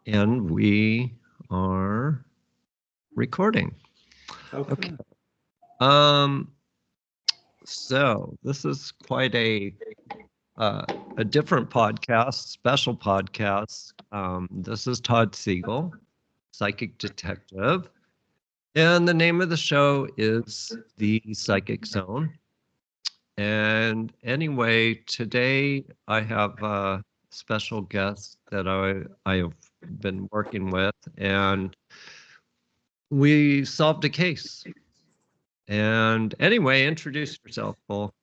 And we are recording. Okay. Okay. Um, so this is quite a different podcast, special podcast. This is Todd Siegel, psychic detective, and the name of the show is The Psychic Zone. And anyway, today I have a special guest that I have been working with, and we solved a case. And anyway, introduce yourself, Bull.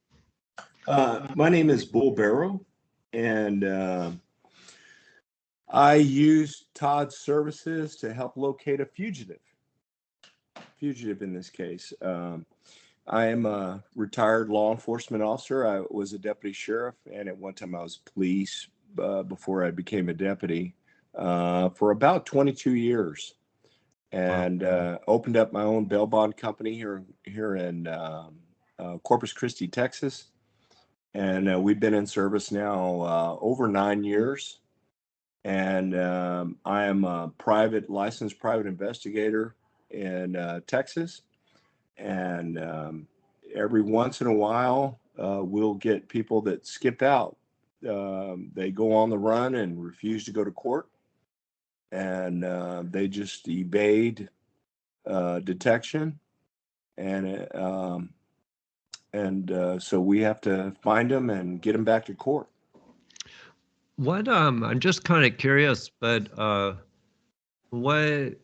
My name is Bull Barrow, and I use Todd's services to help locate a fugitive. Fugitive in this case. I am a retired law enforcement officer. I was a deputy sheriff, and at one time I was police before I became a deputy for about 22 years, and opened up my own bail bond company here in Corpus Christi, Texas. And we've been in service now over 9 years. And I am a licensed private investigator in Texas. And every once in a while, we'll get people that skip out. They go on the run and refuse to go to court. And they just evade detection. And so we have to find them and get them back to court. What I'm just kind of curious, but what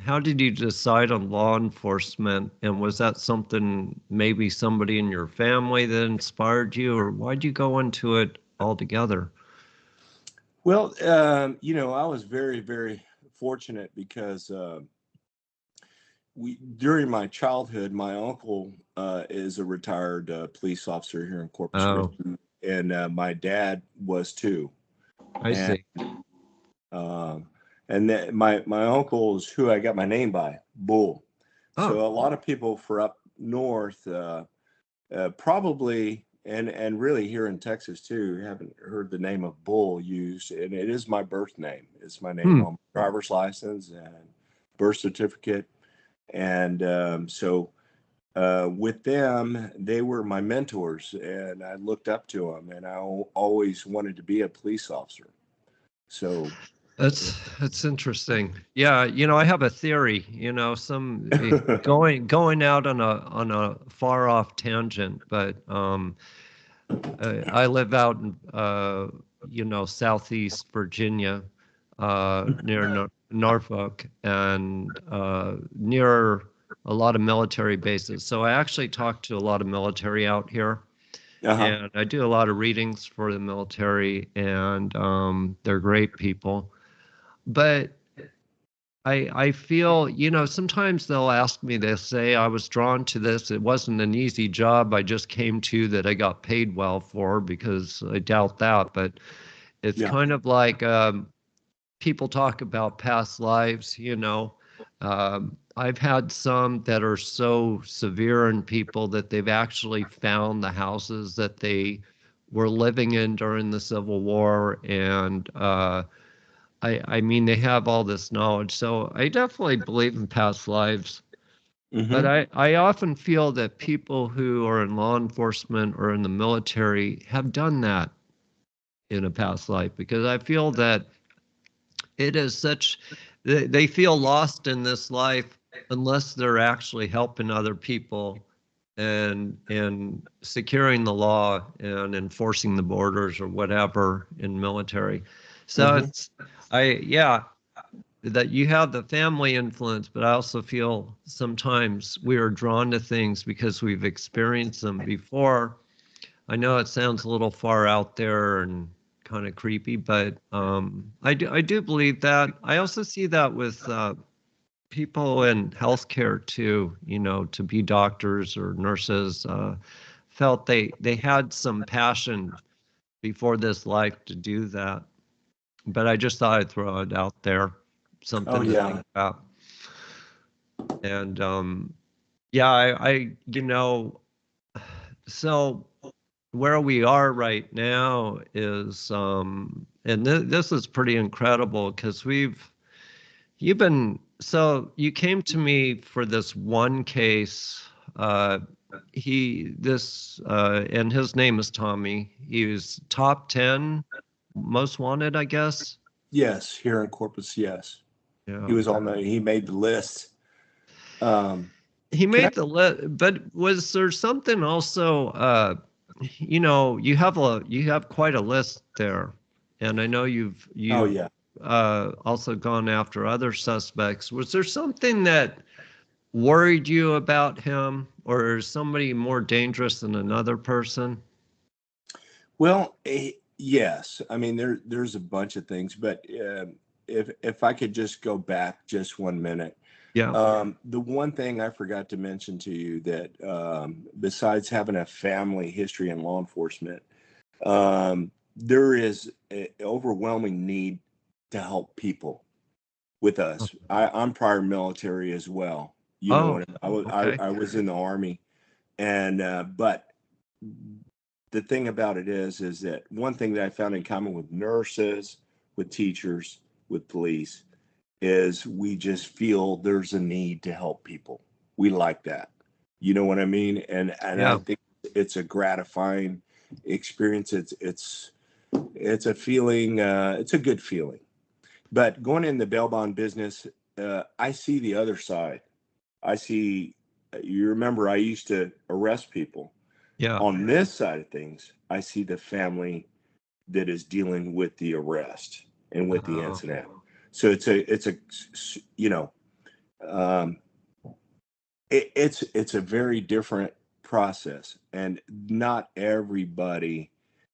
how did you decide on law enforcement? And was that something, maybe somebody in your family that inspired you, or why'd you go into it altogether? Well, I was very, very fortunate because during my childhood, my uncle is a retired police officer here in Corpus Oh, Christi, and my dad was too. I And see. um, my uncle is who I got my name by, Bull. Oh, So a lot of people for up north probably, and really here in Texas too, haven't heard the name of Bull used, and it is my birth name. It's my name hmm. on my driver's license and birth certificate. And with them, they were my mentors, and I looked up to them, and I always wanted to be a police officer. So, That's interesting. Yeah, I have a theory, some going out on a far off tangent, but I live out in southeast Virginia, near Norfolk, and near a lot of military bases. So I actually talk to a lot of military out here, uh-huh. and I do a lot of readings for the military, and they're great people. But I feel, sometimes they'll ask me, they'll say, I was drawn to this. It wasn't an easy job I just came to that I got paid well for, because I doubt that. But it's Yeah. kind of like people talk about past lives, I've had some that are so severe in people that they've actually found the houses that they were living in during the Civil War, and I mean, they have all this knowledge. So I definitely believe in past lives. But Mm-hmm. I often feel that people who are in law enforcement or in the military have done that in a past life, because I feel that it is such, they feel lost in this life unless they're actually helping other people and securing the law and enforcing the borders or whatever in military. So Mm-hmm. it's, yeah, that you have the family influence, but I also feel sometimes we are drawn to things because we've experienced them before. I know it sounds a little far out there and kind of creepy, but I do believe that. I also see that with people in healthcare too. To be doctors or nurses, felt they had some passion before this life to do that. But I just thought I'd throw it out there, Oh something to think yeah. about. And yeah, so where we are right now is and this is pretty incredible because you came to me for this one case. And his name is Tommy. He was top 10 most wanted, I guess. Yes, here in Corpus, yes. Yeah. He made the list. He made the list, but was there something also, you have quite a list there. And I know you've also gone after other suspects. Was there something that worried you about him, or is somebody more dangerous than another person? Well, yes. I mean, there's a bunch of things, but if I could just go back just 1 minute. Yeah. The one thing I forgot to mention to you that besides having a family history in law enforcement, there is an overwhelming need to help people with us. I'm prior military as well. You know, I was in the Army, and but the thing about it is that one thing that I found in common with nurses, with teachers, with police, is we just feel there's a need to help people. We like that. You know what I mean? And I think it's a gratifying experience. It's a feeling. It's a good feeling. But going in the bail bond business, I see the other side. I see. You remember, I used to arrest people. Yeah. On this side of things, I see the family that is dealing with the arrest and with the incident. So it's a you know, it's a very different process, and not everybody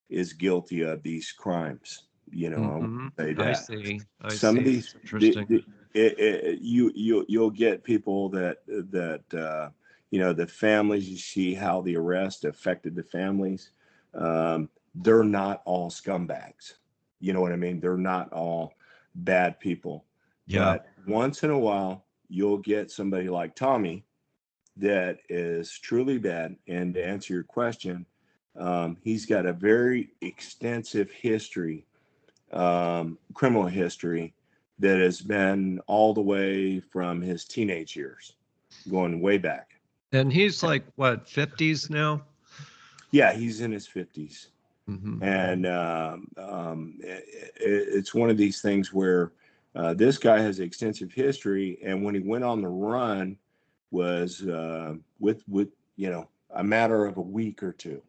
is guilty of these crimes. You know, I want to say that. I see. Some of these, interesting. You'll get people that the families. You see how the arrest affected the families. They're not all scumbags. You know what I mean? They're not all bad people. Yeah. But once in a while, you'll get somebody like Tommy that is truly bad. And to answer your question, he's got a very extensive history, criminal history, that has been all the way from his teenage years, going way back. And he's like, what, 50s now? Yeah, he's in his 50s. Mm-hmm. And it's one of these things where this guy has extensive history, and when he went on the run was with a matter of a week or two,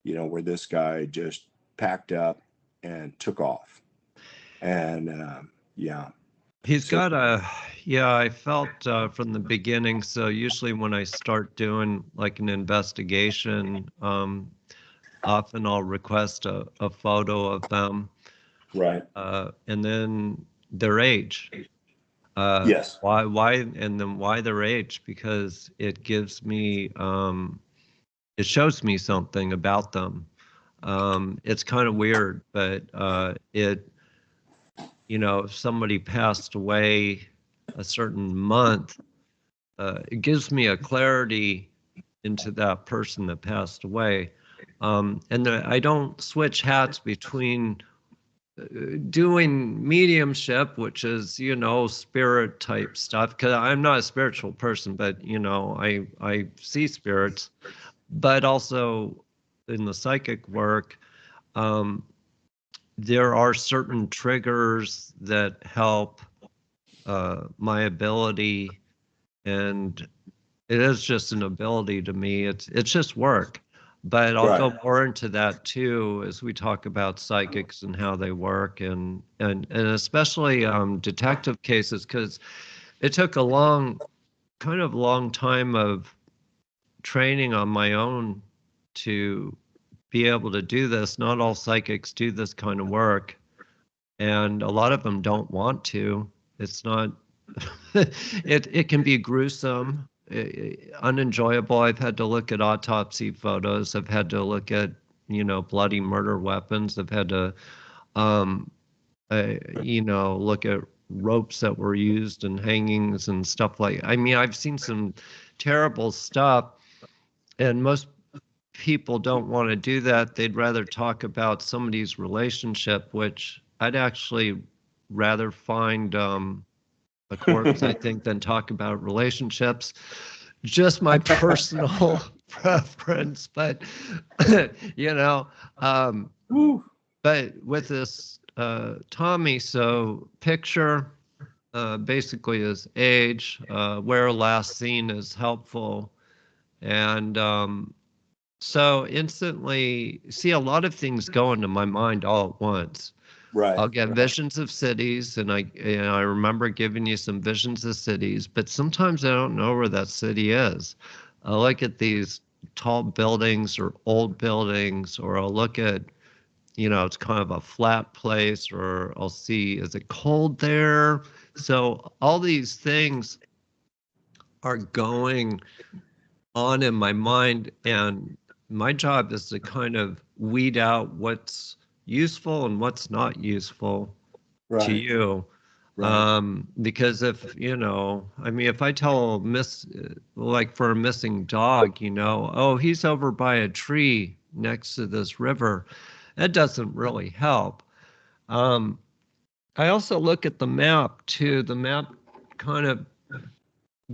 where this guy just packed up and took off. And He's got I felt from the beginning. So usually when I start doing like an investigation, often I'll request a photo of them. Right. And then their age. Yes. Why, and then why their age? Because it gives me, it shows me something about them. It's kind of weird, but if somebody passed away a certain month, it gives me a clarity into that person that passed away. And I don't switch hats between doing mediumship, which is, spirit type stuff, because I'm not a spiritual person, but, I see spirits, but also in the psychic work, there are certain triggers that help my ability, and it is just an ability to me. It's just work, but I'll go more into that too as we talk about psychics and how they work, and especially detective cases, because it took a long time of training on my own to be able to do this. Not all psychics do this kind of work, and a lot of them don't want to. It's not, it can be gruesome, unenjoyable. I've had to look at autopsy photos. I've had to look at, bloody murder weapons. I've had to, look at ropes that were used and hangings and stuff I've seen some terrible stuff, and most people don't want to do that. They'd rather talk about somebody's relationship, which I'd actually rather find a corpse, I think, than talk about relationships. Just my personal preference, but you know, um, but with this Tommy, so picture basically his age, where last seen is helpful, and so instantly see a lot of things go into my mind all at once. Right. I'll get visions of cities, and I remember giving you some visions of cities, but sometimes I don't know where that city is. I'll look at these tall buildings or old buildings, or I'll look at, it's kind of a flat place, or I'll see, is it cold there? So all these things are going on in my mind, and my job is to kind of weed out what's useful and what's not useful to Right. you. Right. Because if I tell like for a missing dog, oh, he's over by a tree next to this river, that doesn't really help. I also look at the map too. The map kind of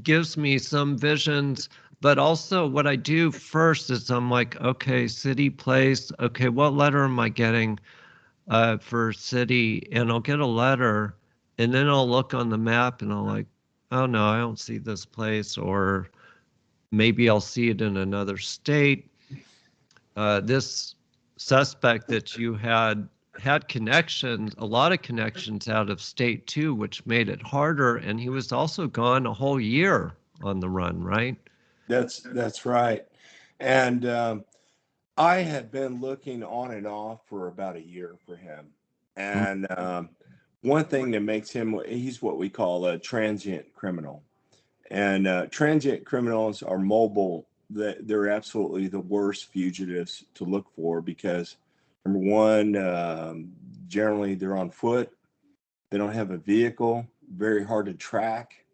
gives me some visions, but also what I do first is I'm like, okay, city, place. Okay, what letter am I getting for city? And I'll get a letter, and then I'll look on the map and I'll like, oh no, I don't see this place, or maybe I'll see it in another state. This suspect that you had connections, a lot of connections out of state too, which made it harder. And he was also gone a whole year on the run, right? That's right. And I had been looking on and off for about a year for him. And one thing that makes him, he's what we call a transient criminal. And transient criminals are mobile. They're absolutely the worst fugitives to look for because, number one, generally they're on foot. They don't have a vehicle, very hard to track,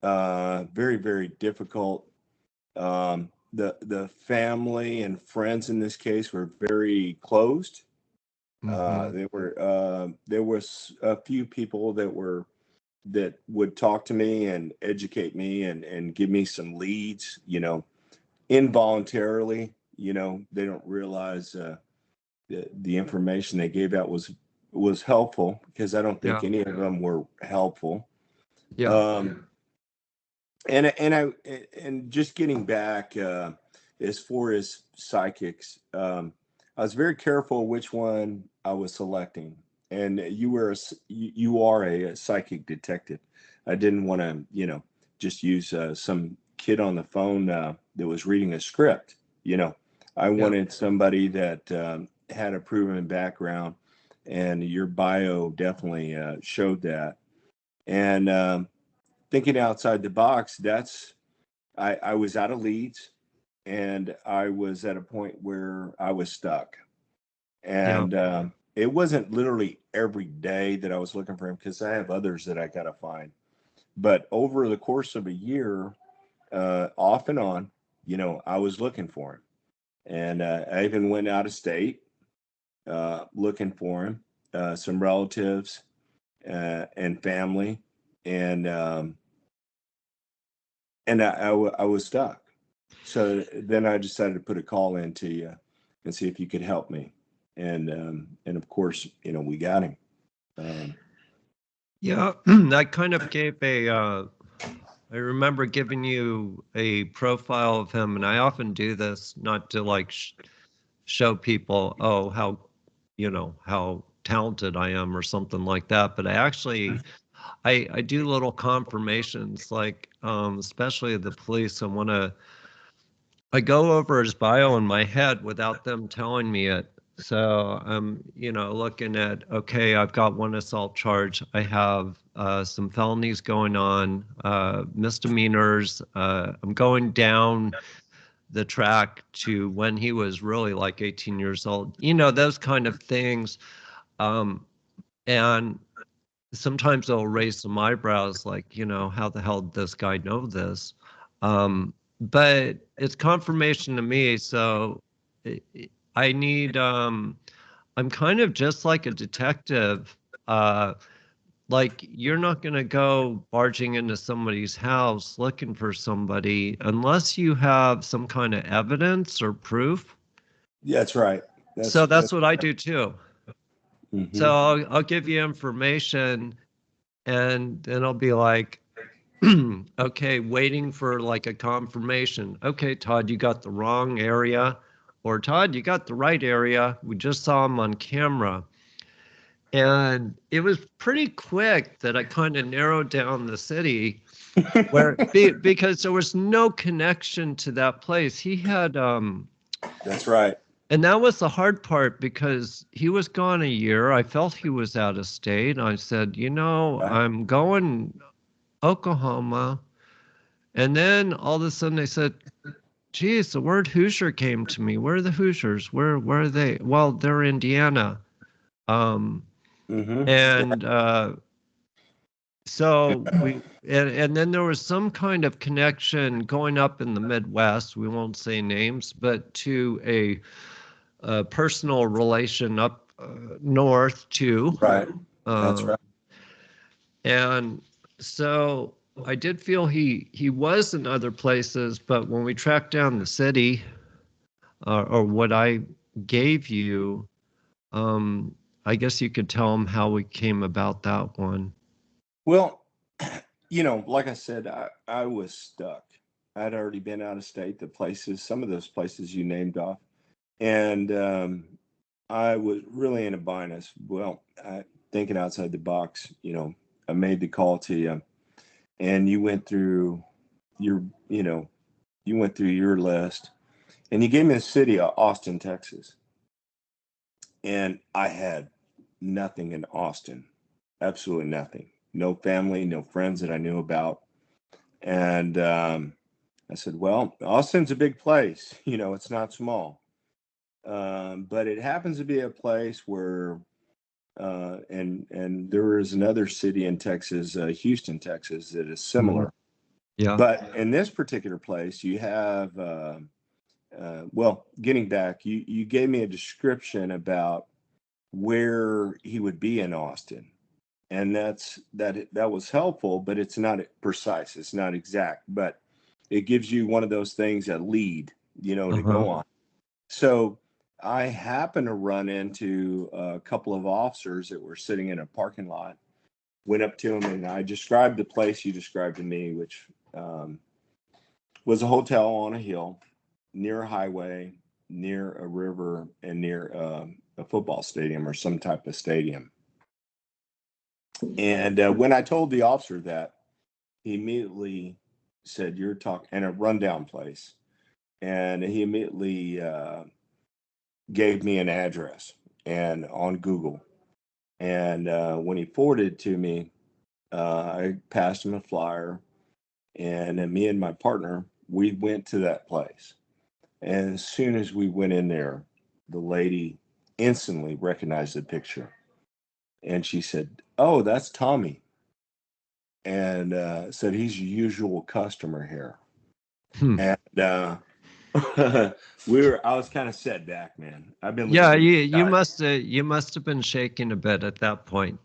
very, very difficult. The family and friends in this case were very closed. Mm-hmm. There was a few people that would talk to me and educate me and give me some leads, involuntarily. They don't realize the information they gave out was helpful, because I don't think Yeah. any of them were helpful. Yeah. Um, and just getting back, as far as psychics, I was very careful which one I was selecting. And you are a psychic detective. I didn't want to, just use some kid on the phone that was reading a script. I Yeah. wanted somebody that had a proven background, and your bio definitely showed that. And thinking outside the box, I was out of leads, and I was at a point where I was stuck. Yeah. And it wasn't literally every day that I was looking for him, because I have others that I got to find. But over the course of a year, off and on, I was looking for him. And I even went out of state looking for him, some relatives and family. And I was stuck. So then I decided to put a call in to you and see if you could help me. And of course, we got him. Yeah. I kind of gave I remember giving you a profile of him, and I often do this not to like show people, oh, how talented I am or something like that. But I do little confirmations, like, especially the police. I go over his bio in my head without them telling me it. So I'm, looking at, okay, I've got one assault charge. I have some felonies going on, misdemeanors. I'm going down the track to when he was really like 18 years old, those kind of things. Um, and sometimes they'll raise some eyebrows, like, how the hell did this guy know this? But it's confirmation to me. So I need I'm kind of just like a detective. Like, you're not going to go barging into somebody's house looking for somebody unless you have some kind of evidence or proof. Yeah, that's right. So that's what I do too. Mm-hmm. So I'll give you information, and then I'll be like, okay, waiting for like a confirmation. Okay, Todd, you got the wrong area. Or Todd, you got the right area. We just saw him on camera. And it was pretty quick that I kind of narrowed down the city because there was no connection to that place. He had That's right. and that was the hard part because he was gone a year. I felt he was out of state. I said, Right. I'm going Oklahoma. And then all of a sudden they said, geez, the word Hoosier came to me. Where are the Hoosiers? Where are they? Well, they're Indiana. Mm-hmm. And so and then there was some kind of connection going up in the Midwest. We won't say names, but to a personal relation up north too. Right. That's right. And so I did feel he was in other places, but when we tracked down the city, or what I gave you, I guess you could tell him how we came about that one. Well, like I said, I was stuck. I'd already been out of state, some of those places you named off. And I was really in a bind. Thinking outside the box, I made the call to you, and you went through your, list, and you gave me the city of Austin, Texas. And I had nothing in Austin, absolutely nothing. No family, no friends that I knew about. And I said, well, Austin's a big place. It's not small. But it happens to be a place where, and there is another city in Texas, Houston, Texas, that is similar. Mm-hmm. Yeah. But in this particular place, you have, getting back, you gave me a description about where he would be in Austin. And that was helpful, but it's not precise. It's not exact, but it gives you one of those things that lead, to go on. So I happened to run into a couple of officers that were sitting in a parking lot, went up to them, and I described the place you described to me, which was a hotel on a hill, near a highway, near a river, and near a football stadium or some type of stadium. And when I told the officer that, he immediately said, "You're talking," and a rundown place. And he immediately gave me an address and on Google. And when he forwarded it to me, I passed him a flyer, and me and my partner, we went to that place. And as soon as we went in there, the lady instantly recognized the picture. And she said, "Oh, that's Tommy." And said, "He's a usual customer here." And I was kind of set back, man. I've been Yeah, you must have been shaking a bit at that point.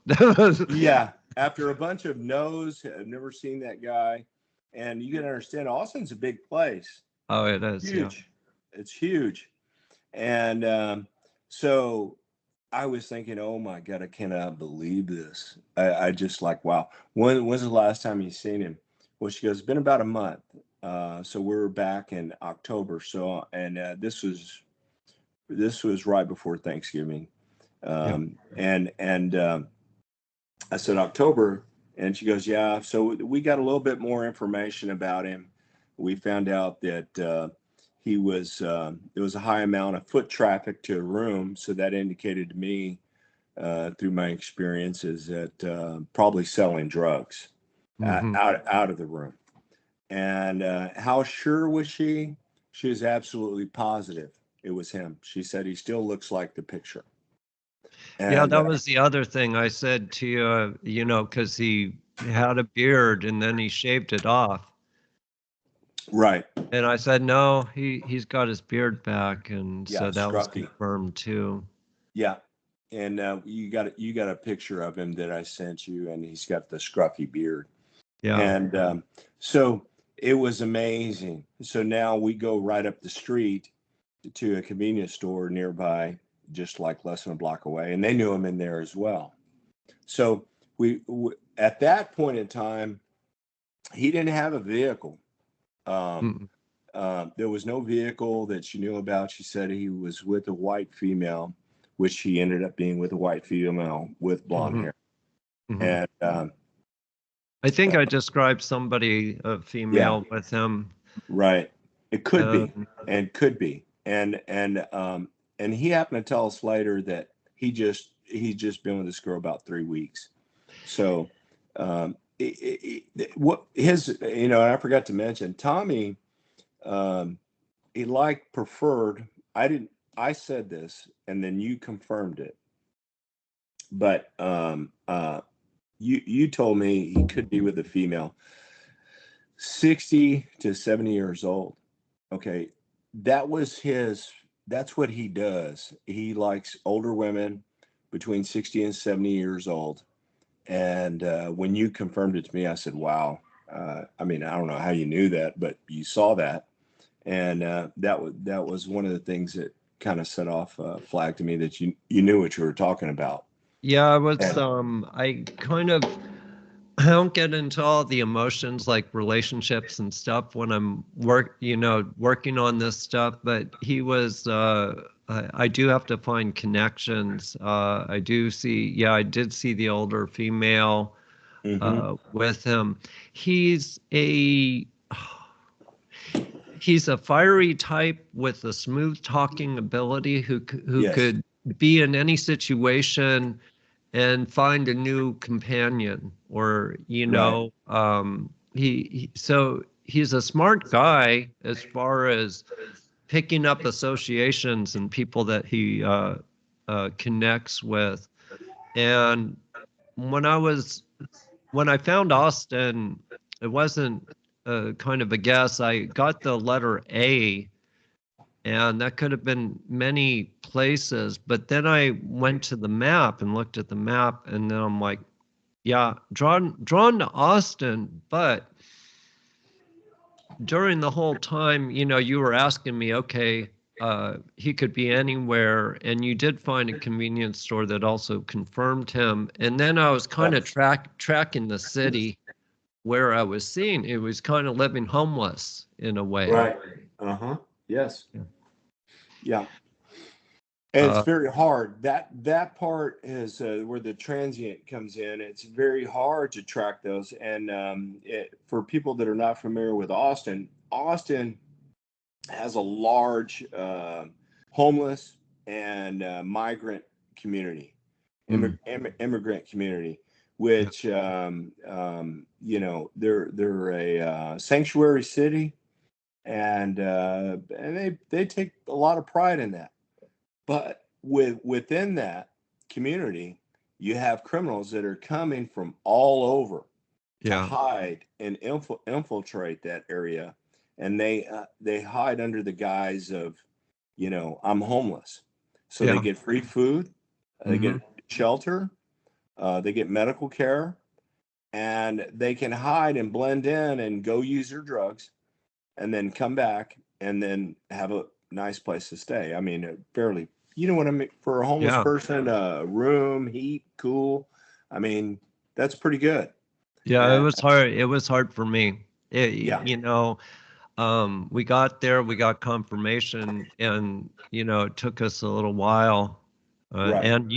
Yeah, after a bunch of no's, I've never seen that guy. And you can understand, Austin's a big place. Oh, it is huge. Yeah. It's huge. And so I was thinking, oh my God, I cannot believe this. I just like, wow. When's the last time you seen him? Well, she goes, it's been about a month. So we're back in October. So, and this was right before Thanksgiving. And I said October, and she goes, yeah. So we got a little bit more information about him. We found out that there was a high amount of foot traffic to a room. So that indicated to me, through my experiences, that probably selling drugs out of the room. And how sure was she? She was absolutely positive it was him. She said he still looks like the picture. And, yeah, that was the other thing I said to you, because he had a beard and then he shaved it off. Right. And I said, no, he's got his beard back. And so that scruffy. was confirmed too. Yeah. you got a picture of him that I sent you, and he's got the scruffy beard. Yeah. And so it was amazing. So now we go right up the street to a convenience store nearby, just like less than a block away, and they knew him in there as well. So we at that point in time, he didn't have a vehicle. There was no vehicle that she knew about. She said he was with a white female, which he ended up being with a white female with blonde hair. And I think I described somebody, a female, with him. Right. It could be, and could be. And he happened to tell us later that he's just been with this girl about 3 weeks. So what his, and I forgot to mention, Tommy, he preferred, I said this and then you confirmed it, but you told me he could be with a female 60 to 70 years old. Okay. That's what he does. He likes older women between 60 and 70 years old. And when you confirmed it to me, I said, wow. I mean, I don't know how you knew that, but you saw that. And that was one of the things that kind of set off a flag to me that you knew what you were talking about. Yeah, I was, I don't get into all the emotions like relationships and stuff when I'm working on this stuff, but he was, I do have to find connections. I did see the older female with him. He's a fiery type with a smooth talking ability who Yes. could be in any situation and find a new companion, or he's a smart guy as far as picking up associations and people that he connects with. And when I found Austin, it wasn't kind of a guess. I got the letter A, and that could have been many places. But then I went to the map and looked at the map, and then I'm like, yeah, drawn to Austin. But during the whole time, you were asking me, okay, he could be anywhere, and you did find a convenience store that also confirmed him. And then I was kind of tracking the city where I was seeing it was kind of living homeless in a way. Right. Yes. Yeah. And it's very hard. That part is where the transient comes in. It's very hard to track those. And for people that are not familiar with Austin, Austin has a large homeless and migrant community, immigrant community, which they're a sanctuary city, and they take a lot of pride in that. But within that community, you have criminals that are coming from all over to hide and infiltrate that area, and they hide under the guise of, I'm homeless. So they get free food, they get shelter, they get medical care, and they can hide and blend in and go use their drugs, and then come back and then have a nice place to stay. I mean, fairly, what I mean, for a homeless person, room, heat, cool. I mean, that's pretty good. Yeah, it was hard. It was hard for me. We got there, we got confirmation, and it took us a little while. And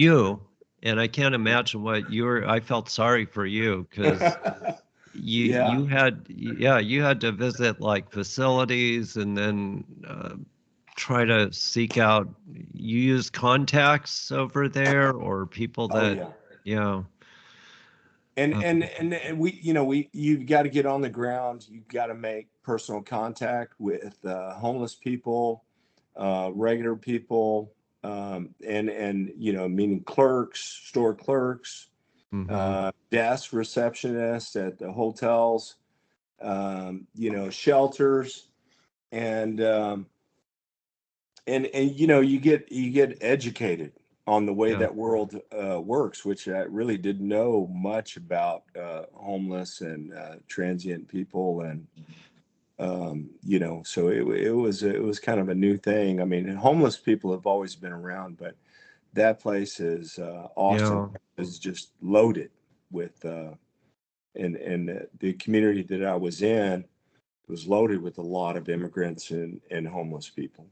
I can't imagine what I felt sorry for you, because you had to visit like facilities, and then try to seek out. You use contacts over there, or people that And you've got to get on the ground. You've got to make personal contact with homeless people, regular people, meaning clerks, store clerks, desk receptionists at the hotels, shelters, and you get educated on the way Yeah. that world works, which I really didn't know much about homeless and transient people, and so it was kind of a new thing. I mean, homeless people have always been around, but that place is Austin Yeah. is just loaded with and the community that I was in was loaded with a lot of immigrants and homeless people.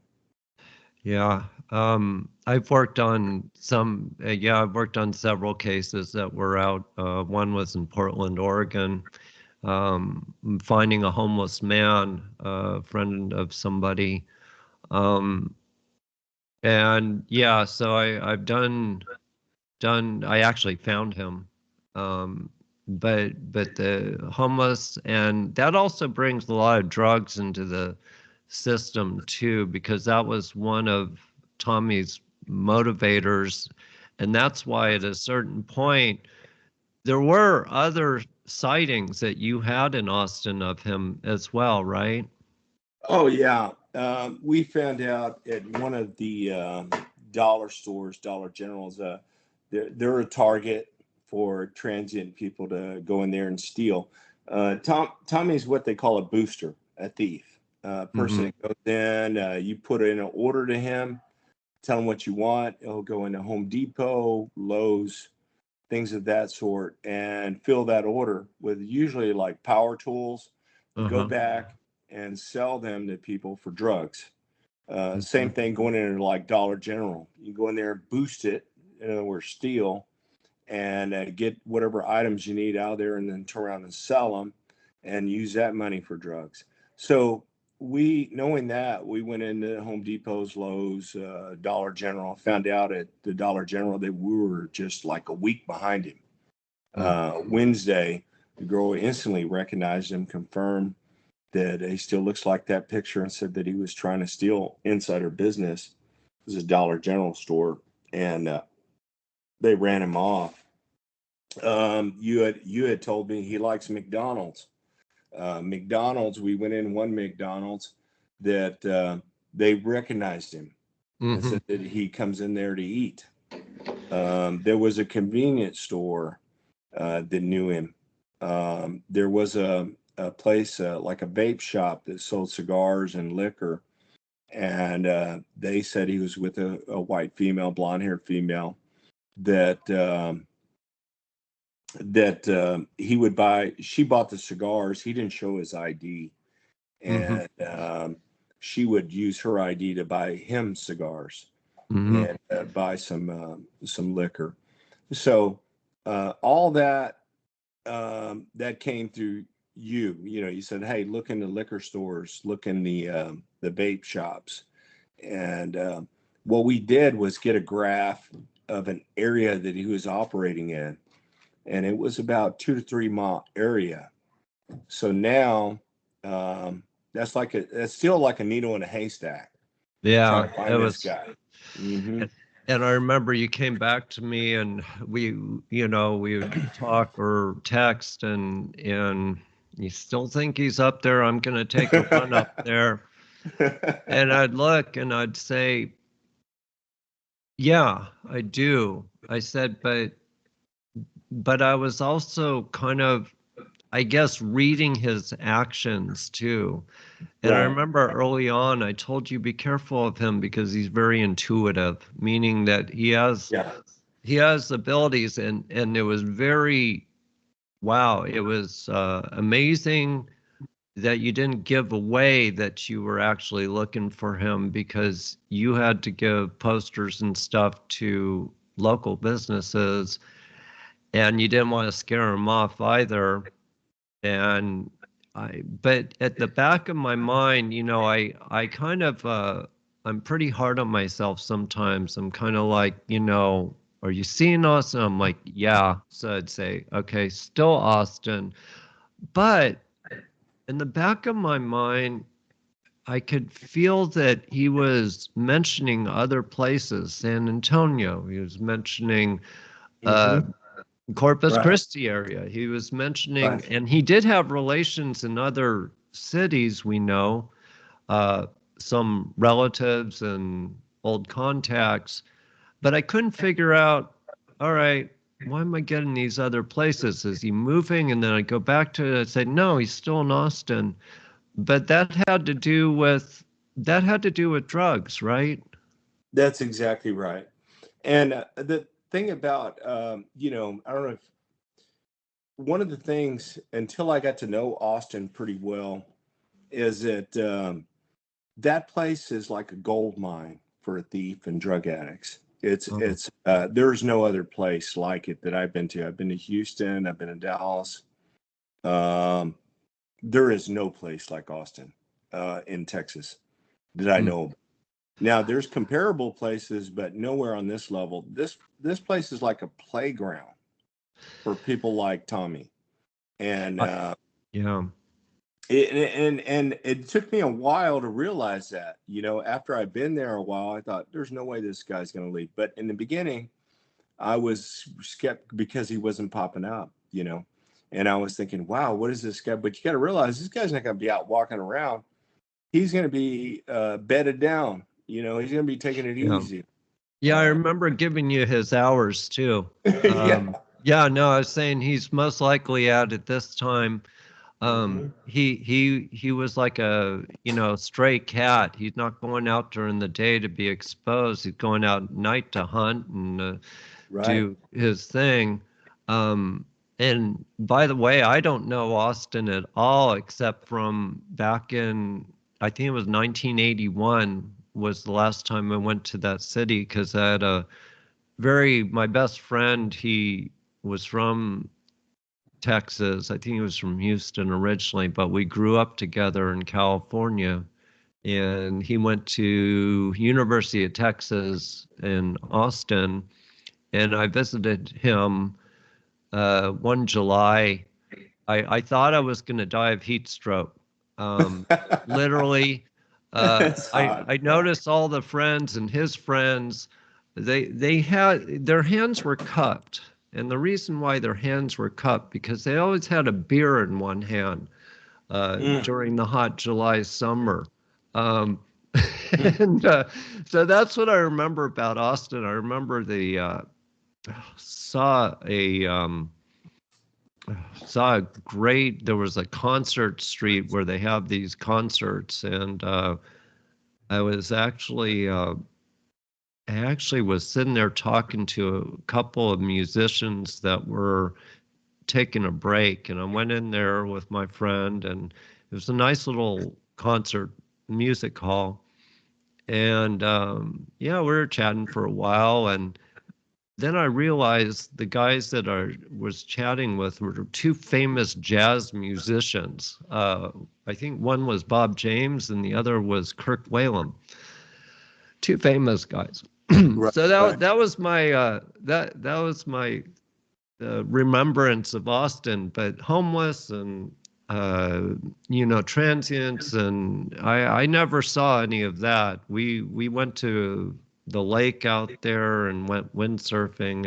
Yeah. I've worked on I've worked on several cases that were out. One was in Portland, Oregon, finding a homeless man, a friend of somebody. Um, and yeah, so I've I actually found him. Um, but the homeless, and that also brings a lot of drugs into the system too, because that was one of Tommy's motivators. And that's why at a certain point, there were other sightings that you had in Austin of him as well, right? Oh yeah, we found out at one of the dollar stores, Dollar Generals, they're a target for transient people to go in there and steal. Tommy's what they call a booster, a thief, a person Mm-hmm. that goes in. You put in an order to him, tell him what you want. He'll go into Home Depot, Lowe's, things of that sort, and fill that order with usually like power tools, and go Uh-huh. back and sell them to people for drugs. Mm-hmm. Same thing going into like Dollar General. You go in there, boost it, in other words, steal, and get whatever items you need out of there, and then turn around and sell them, and use that money for drugs. So knowing that, we went into Home Depot's, Lowe's, Dollar General. Found out at the Dollar General that we were just like a week behind him. Wednesday, the girl instantly recognized him, confirmed that he still looks like that picture, and said that he was trying to steal inside her business. It was a Dollar General store, and they ran him off. You had told me he likes McDonald's. McDonald's, we went in one McDonald's that they recognized him and Mm-hmm. said that he comes in there to eat. There was a convenience store that knew him. There was a place like a vape shop that sold cigars and liquor, and they said he was with a white female, blonde-haired female that he would buy. She bought the cigars. He didn't show his ID, Mm-hmm. and she would use her ID to buy him cigars Mm-hmm. and buy some liquor. So all that that came through you. You said, "Hey, look in the liquor stores, look in the vape shops," and what we did was get a graph of an area that he was operating in, and it was about 2 to 3 mile area. So now that's still like a needle in a haystack trying Yeah, to it find this was. guy. Hmm. And I remember you came back to me, and we would talk or text, and you still think he's up there? I'm gonna take a run up there. And I'd look and I'd say, yeah, I do. I said, but I was also kind of, I guess, reading his actions too. And I Right. remember early on, I told you be careful of him because he's very intuitive, meaning that Yeah. he has abilities, and it was very, wow, it was amazing that you didn't give away that you were actually looking for him, because you had to give posters and stuff to local businesses, and you didn't want to scare them off either. And but at the back of my mind, I kind of, I'm pretty hard on myself sometimes. I'm kind of like, are you seeing us? And I'm like, yeah. So I'd say, okay, still Austin. But in the back of my mind, I could feel that he was mentioning other places, San Antonio. He was mentioning uh, Hmm. Corpus Right. Christi area. He was mentioning, Right. and he did have relations in other cities, we know, uh, some relatives and old contacts. but I couldn't figure out, all right, why am I getting these other places? Is he moving? And then I go back to it and say, no, he's still in Austin. But that had to do with drugs, right? That's exactly right. And the thing about, I don't know if one of the things until I got to know Austin pretty well is that that place is like a gold mine for a thief and drug addicts. Oh, There's no other place like it that I've been to. I've been to Houston. I've been to Dallas. Um, there is no place like Austin in Texas that I mm, know of. Now there's comparable places, but nowhere on this level. This place is like a playground for people like Tommy. And I- yeah. and it took me a while to realize that. After I've been there a while, I thought there's no way this guy's going to leave. But in the beginning, I was skeptical because he wasn't popping up. And I was thinking, wow, what is this guy? But you got to realize this guy's not going to be out walking around. He's going to be bedded down. He's going to be taking it Yeah. easy. Yeah, I remember giving you his hours too. Yeah. Yeah, no, I was saying he's most likely out at this time. Mhm. He was like a, stray cat. He's not going out during the day to be exposed. He's going out at night to hunt and Right. do his thing. Um, and by the way, I don't know Austin at all except from back in, I think it was 1981 was the last time I went to that city because I had my best friend, he was from Texas. I think he was from Houston originally, but we grew up together in California. And he went to University of Texas in Austin, and I visited him one July. I thought I was going to die of heat stroke. Um, Literally, That's hot. I noticed all the friends and his friends, they had their hands were cupped, and the reason why their hands were cupped because they always had a beer in one hand Mm, during the hot July summer. Um, mm. and so that's what I remember about Austin. I remember saw a saw a great, there was a concert street where they have these concerts, and I was actually I actually was sitting there talking to a couple of musicians that were taking a break, and I went in there with my friend, and it was a nice little concert music hall. And yeah, we were chatting for a while, and then I realized the guys that I was chatting with were two famous jazz musicians. I think one was Bob James and the other was Kirk Whalum. Two famous guys. Right, So right. that was my that was my remembrance of Austin, but homeless and transients, and I never saw any of that. We went to the lake out there and went windsurfing,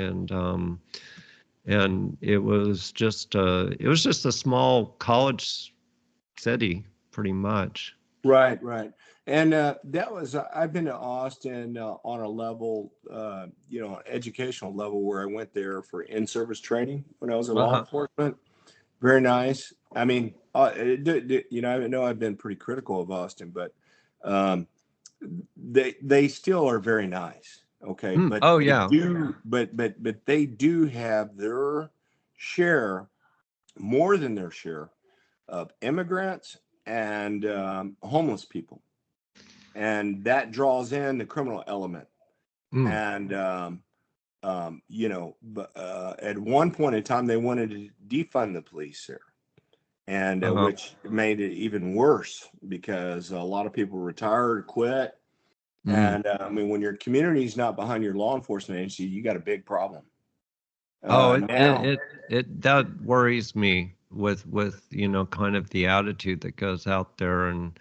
and it was just a small college city, pretty much. Right, right. And I've been to Austin on a level, educational level where I went there for in-service training when I was in law Uh-huh. enforcement. Very nice. I mean, I know I've been pretty critical of Austin, but um, they still are very nice. Okay, but Oh they yeah. do, but they do have their share, more than their share, of immigrants and homeless people, and that draws in the criminal element. Mm. And at one point in time, they wanted to defund the police there, and Uh-huh. which made it even worse because a lot of people retired, quit. Mm. And I mean, when your community is not behind your law enforcement agency, you got a big problem. Oh, Now, it that worries me with kind of the attitude that goes out there, and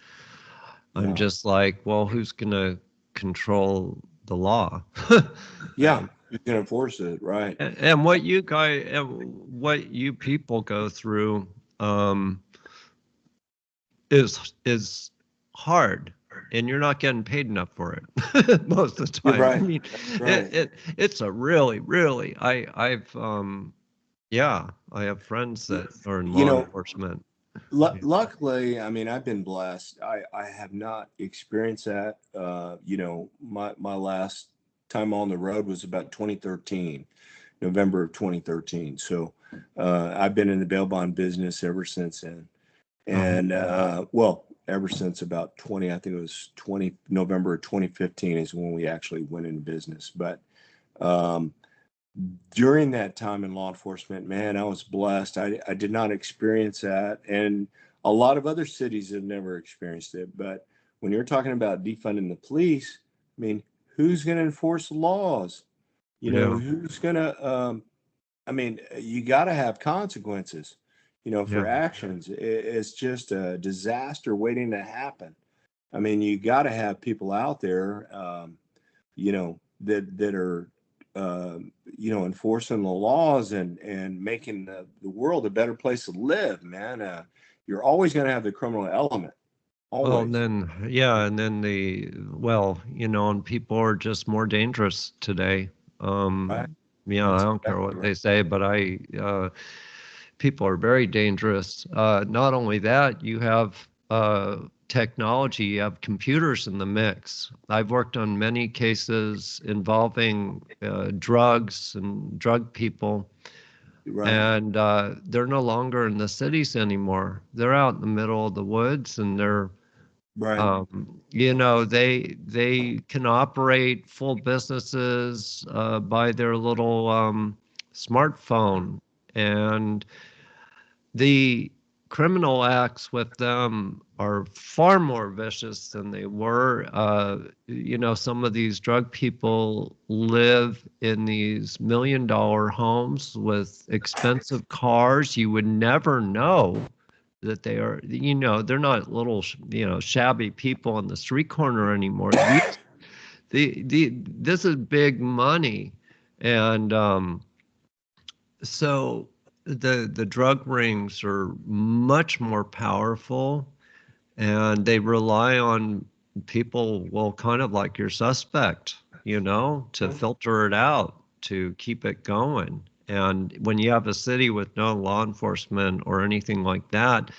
I'm yeah, just like, well, who's gonna control the law? yeah, you can enforce it, right? And what you guys, what you people go through, is hard. and you're not getting paid enough for it most of the time. Right. I mean, Right. it's a really I have friends that are in You law know, enforcement. luckily, I mean, I've been blessed. I have not experienced that. My last time on the road was about 2013, November of 2013. So I've been in the bail bond business ever since then. Uh-huh. And well, ever since about 20, I think it was 20 November of 2015 is when we actually went into business. But um, during that time in law enforcement, man, I was blessed. I did not experience that. And a lot of other cities have never experienced it. But when you're talking about defunding the police, I mean, who's going to enforce the laws? Yeah, Who's going to, I mean, you got to have consequences, yeah. for actions. It's just a disaster waiting to happen. I mean, you got to have people out there, that are, enforcing the laws and making the world a better place to live, man. You're always going to have the criminal element, Well, and always. then and then and people are just more dangerous today. Right? Yeah, I That's don't care exactly what right. they say, but people are very dangerous. Not only that, you have technology, you have computers in the mix. I've worked on many cases involving drugs and drug people, Right. and they're no longer in the cities anymore. They're out in the middle of the woods, and Right. they can operate full businesses by their little smartphone, and the criminal acts with them are far more vicious than they were. Some of these drug people live in these $1 million homes with expensive cars. You would never know that they're not little, shabby people on the street corner anymore. This is big money. And so the drug rings are much more powerful, and they rely on people, well, kind of like your suspect, to filter it out, to keep it going. And when you have a city with no law enforcement or anything like that,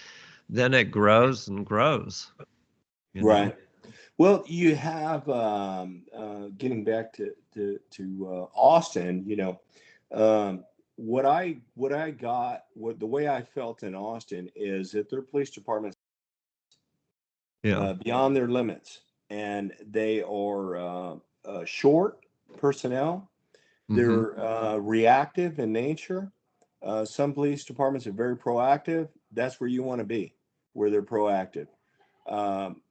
then it grows and grows, you know? Right. Well, you have getting back to Austin. What the way I felt in Austin is that their police department Yeah. beyond their limits, and they are short personnel. Mm-hmm. They're reactive in nature. Some police departments are very proactive. That's where you want to be, where they're proactive.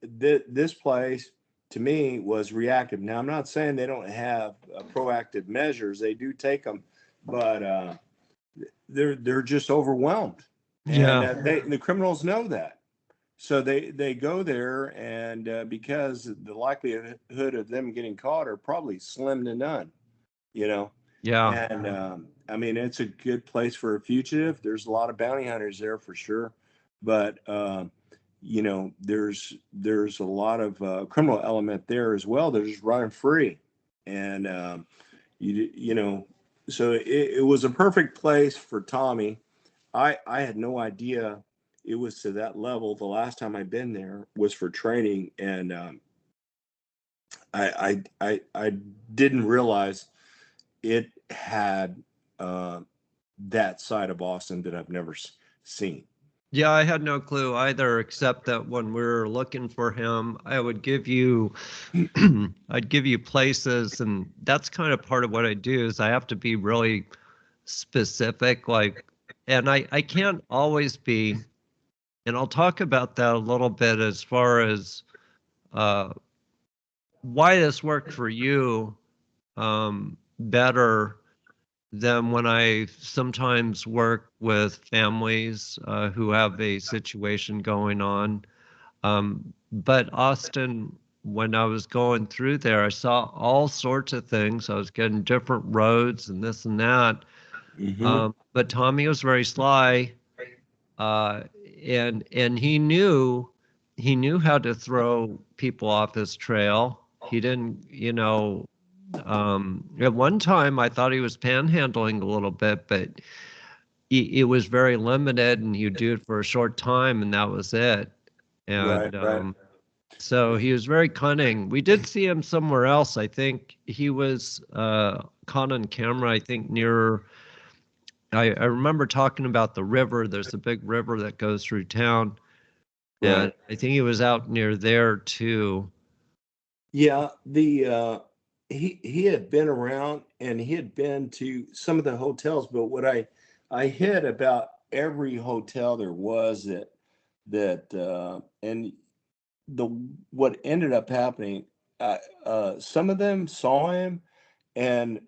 This place, to me, was reactive. Now, I'm not saying they don't have proactive measures; they do take them, but they're just overwhelmed, and Yeah. the criminals know that. So they go there, and because the likelihood of them getting caught are probably slim to none, you know. Yeah. And I mean, it's a good place for a fugitive. There's a lot of bounty hunters there for sure, but there's a lot of criminal element there as well. They're just running free, and you know, so it was a perfect place for Tommy. I had no idea it was to that level. The last time I'd been there was for training, and I didn't realize it had that side of Austin that I've never seen. Yeah, I had no clue either, except that when we were looking for him, I would give you I'd give you places, and that's kind of part of what I do is I have to be really specific, and I can't always be, and I'll talk about that a little bit as far as uh, why this worked for you better than when I sometimes work with families who have a situation going on. But Austin, when I was going through there, I saw all sorts of things. I was getting different roads and this and that. Mm-hmm. But Tommy was very sly, uh, and he knew he knew how to throw people off his trail. He didn't, at one time I thought he was panhandling a little bit, but it was very limited, and he'd do it for a short time, and that was it. Right, And right. so he was very cunning. We did see him somewhere else. I think he was caught on camera, I think near, I remember talking about the river. There's a big river that goes through town. And Right. I think he was out near there too. Yeah, he had been around and he had been to some of the hotels, but what I hit about every hotel there was that and the what ended up happening, some of them saw him and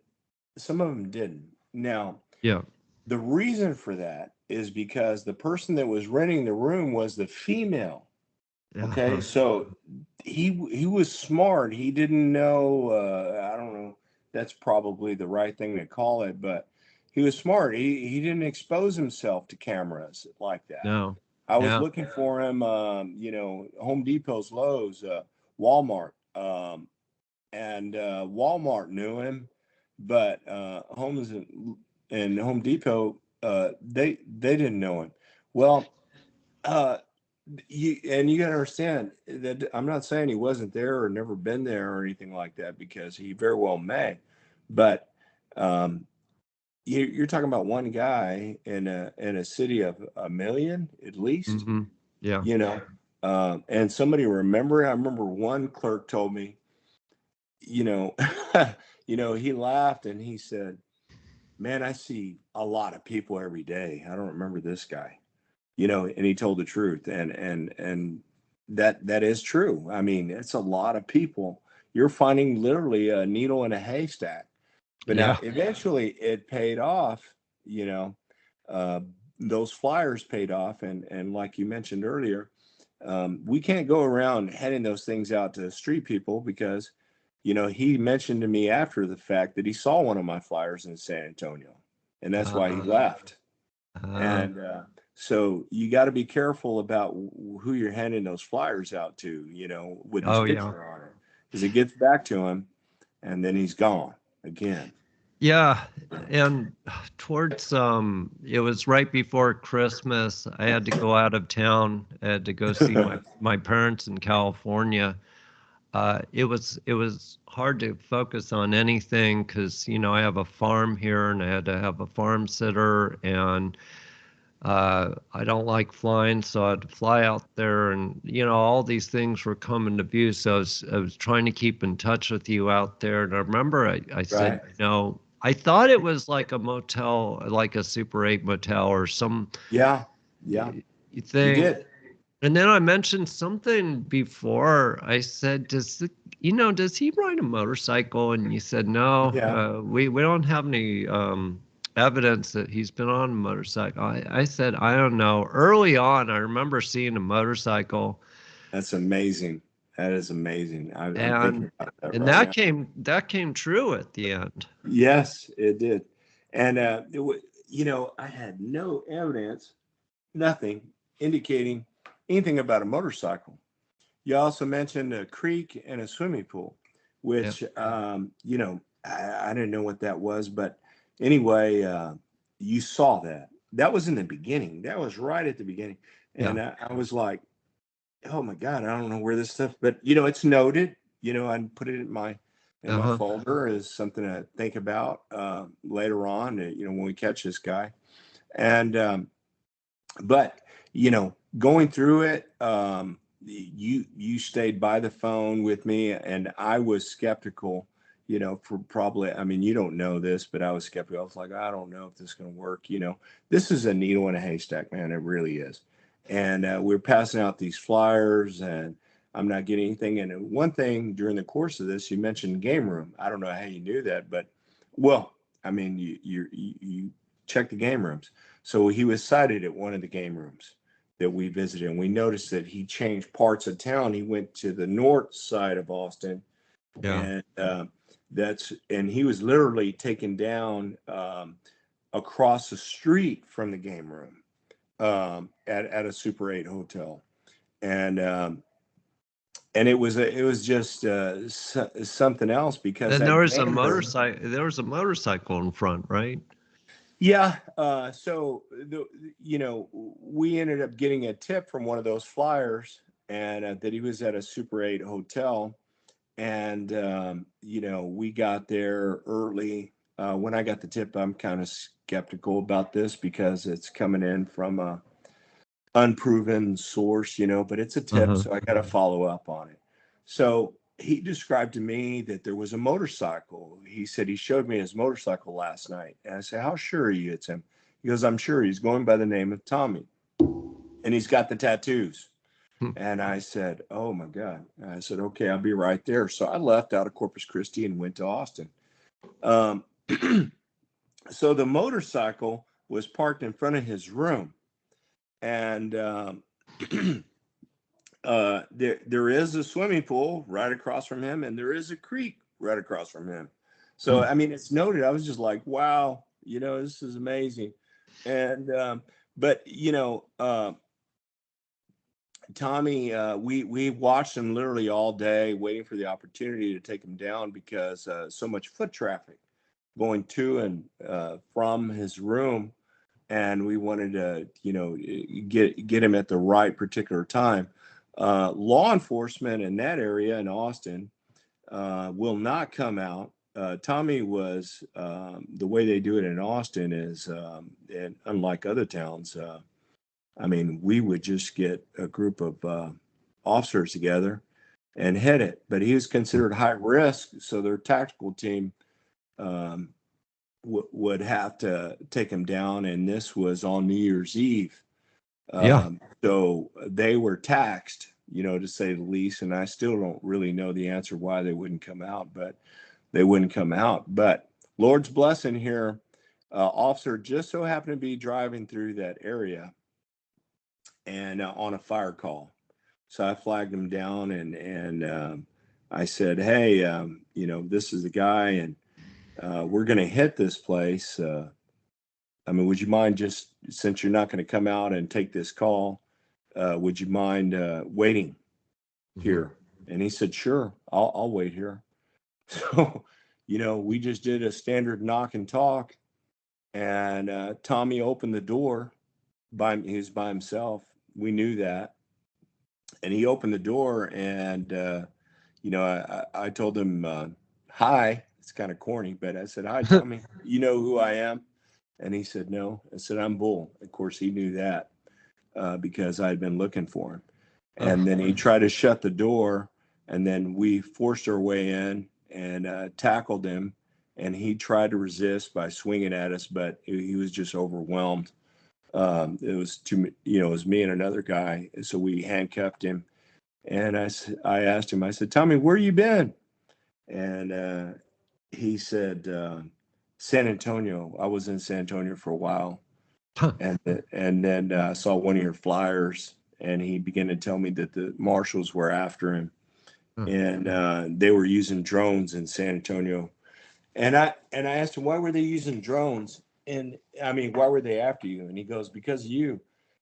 some of them didn't. Now, Yeah. the reason for that is because the person that was renting the room was the female. Okay, Uh-huh. so he was smart. He didn't know. I don't know. That's probably the right thing to call it, but he was smart. He didn't expose himself to cameras like that. No. I was Yeah. looking for him. Home Depot's, Lowe's, Walmart, and Walmart knew him, but Homes and Home Depot, they didn't know him. Well. Uh, you got to understand that I'm not saying he wasn't there or never been there or anything like that, because he very well may, but um, you're talking about one guy in a city of a million at least, Hmm. Yeah. you know. And somebody remember, I remember one clerk told me, you know, he laughed and he said, "Man, I see a lot of people every day. I don't remember this guy." And he told the truth, and that is true. I mean, it's a lot of people. You're finding literally a needle in a haystack. But now Yeah. eventually it paid off. you know uh, those flyers paid off, and like you mentioned earlier, we can't go around handing those things out to street people, because he mentioned to me after the fact that he saw one of my flyers in San Antonio, and that's why he Uh, left. uh, And so you got to be careful about who you're handing those flyers out to, with his oh yeah. picture on it, because it gets back to him and then he's gone again. Yeah. And towards it was right before Christmas. I had to go out of town. I had to go see my parents in California. It was hard to focus on anything because I have a farm here and I had to have a farm sitter, and I don't like flying, so I had to fly out there, and all these things were coming to view. So I was trying to keep in touch with you out there, and I remember I said, Right. I thought it was like a motel, like a Super 8 motel or some Yeah. Yeah. You thing. did. And then I mentioned something before. I said, does he ride a motorcycle? And you said, no, Yeah. we don't have any evidence that he's been on a motorcycle. I said, I don't know. Early on, I remember seeing a motorcycle, That's amazing. That is amazing. I'm thinking and about that and right that now. came true at the end. Yes, it did. And I had no evidence, nothing indicating anything about a motorcycle. You also mentioned a creek and a swimming pool, Yeah, which, I didn't know what that was. But anyway, you saw that. That was in the beginning. That was right at the beginning. yeah, And I was like, oh my God, I don't know where this stuff, but it's noted. I put it in my uh-huh, folder as something to think about later on, when we catch this guy. And but going through it, you stayed by the phone with me, and I was skeptical, for probably, I mean, you don't know this, but I was skeptical. I was like, I don't know if this is going to work. This is a needle in a haystack, man. It really is. And we're passing out these flyers, and I'm not getting anything. And one thing during the course of this, you mentioned game room. I don't know how you knew that, but well, I mean, you check the game rooms. So he was cited at one of the game rooms that we visited, and we noticed that he changed parts of town. He went to the north side of Austin, yeah, and he was literally taken down across the street from the game room, at a Super 8 hotel. and it was just something else because And that there was a gambler. motorcycle. There was a motorcycle in front, right? Yeah. So we ended up getting a tip from one of those flyers, and that he was at a Super 8 hotel, and we got there early. When I got the tip, I'm kind of skeptical about this because it's coming in from a unproven source, but it's a tip, Uh-huh. so I got to follow up on it. So he described to me that there was a motorcycle. He said he showed me his motorcycle last night. And I said, how sure are you it's him? He goes, I'm sure. He's going by the name of Tommy. And he's got the tattoos. Hmm. And I said, oh my God. And I said, okay, I'll be right there. So I left out of Corpus Christi and went to Austin. Um, so the motorcycle was parked in front of his room. And there is a swimming pool right across from him, and there is a creek right across from him. So, Hmm. I mean, it's noted. I was just like, wow, this is amazing. And, but, Tommy, we watched him literally all day waiting for the opportunity to take him down because so much foot traffic going to and from his room. And we wanted to, get him at the right particular time. Law enforcement in that area in Austin will not come out. Tommy was the way they do it in Austin is, and unlike other towns, I mean, we would just get a group of officers together and hit it. But he was considered high risk, so their tactical team um, would have to take him down. And this was on New Year's Eve. Yeah. So they were taxed, to say the least. And I still don't really know the answer why they wouldn't come out, but they wouldn't come out. But Lord's blessing here, officer just so happened to be driving through that area and on a fire call. So I flagged him down and I said, hey, this is the guy, and we're going to hit this place. I mean, would you mind just, since you're not going to come out and take this call, would you mind waiting here? And he said, sure, I'll wait here. So, we just did a standard knock and talk, and Tommy opened the door. He was by himself. We knew that, and he opened the door, and I told him, hi. It's kind of corny, but I said, hi, Tommy. You know who I am? And he said, no. I said, I'm Bull. Of course, he knew that because I had been looking for him. And then he tried to shut the door, and then we forced our way in and tackled him. And he tried to resist by swinging at us, but he was just overwhelmed. It was it was me and another guy. So we handcuffed him. And I asked him, I said, Tommy, where you been? And he said, San Antonio. I was in San Antonio for a while. And then I saw one of your flyers, and he began to tell me that the marshals were after him, and they were using drones in San Antonio. And I asked him, why were they using drones? And I mean, why were they after you? And he goes, because of you.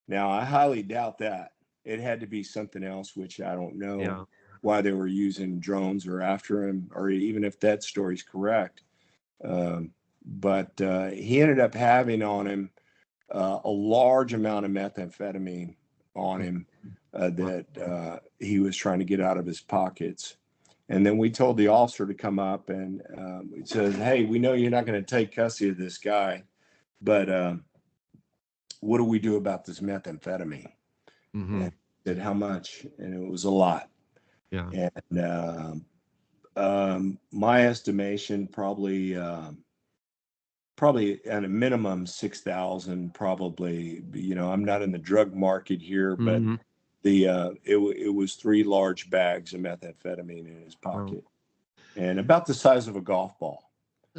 Now, I highly doubt that. It had to be something else, which I don't know Yeah. why they were using drones or after him, or even if that story's correct. But he ended up having on him a large amount of methamphetamine on him that he was trying to get out of his pockets. And then we told the officer to come up, and we said, hey, we know you're not going to take custody of this guy, but what do we do about this methamphetamine? Mm-hmm. And he said, how much? And it was a lot. Yeah. And my estimation, probably at a minimum 6,000. Probably, I'm not in the drug market here, but Mm-hmm. it was 3 large bags of methamphetamine in his Wow. pocket, and about the size of a golf ball.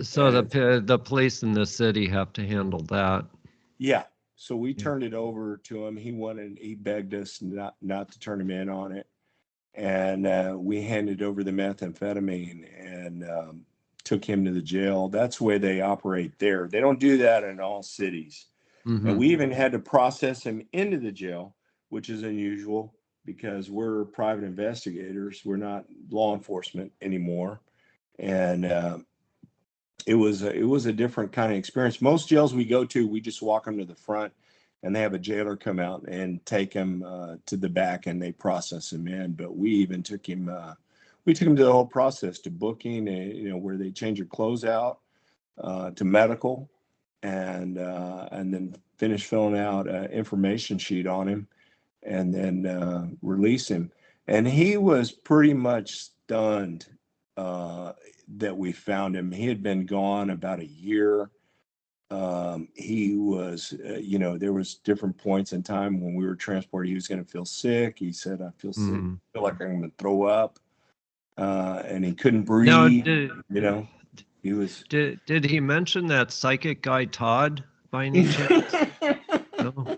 So And the police in the city have to handle that. yeah, so we Yeah. turned it over to him. He begged us not to turn him in on it, and we handed over the methamphetamine and took him to the jail. That's the way they operate there. They don't do that in all cities. And Mm-hmm. we even had to process him into the jail, which is unusual. because we're private investigators. We're not law enforcement anymore. And it was a different kind of experience. Most jails we go to, we just walk them to the front, and they have a jailer come out and take him to the back, and they process him in. But we even took him. We took him to the whole process, to booking, where they change your clothes out, to medical, and then finish filling out an information sheet on him, and then release him. And he was pretty much stunned that we found him. He had been gone about a year. He was, there was different points in time when we were transported. He was going to feel sick. He said, "I feel sick. I feel like I'm going to throw up." And he couldn't breathe. Now, he was. Did he mention that psychic guy Todd by any chance? No.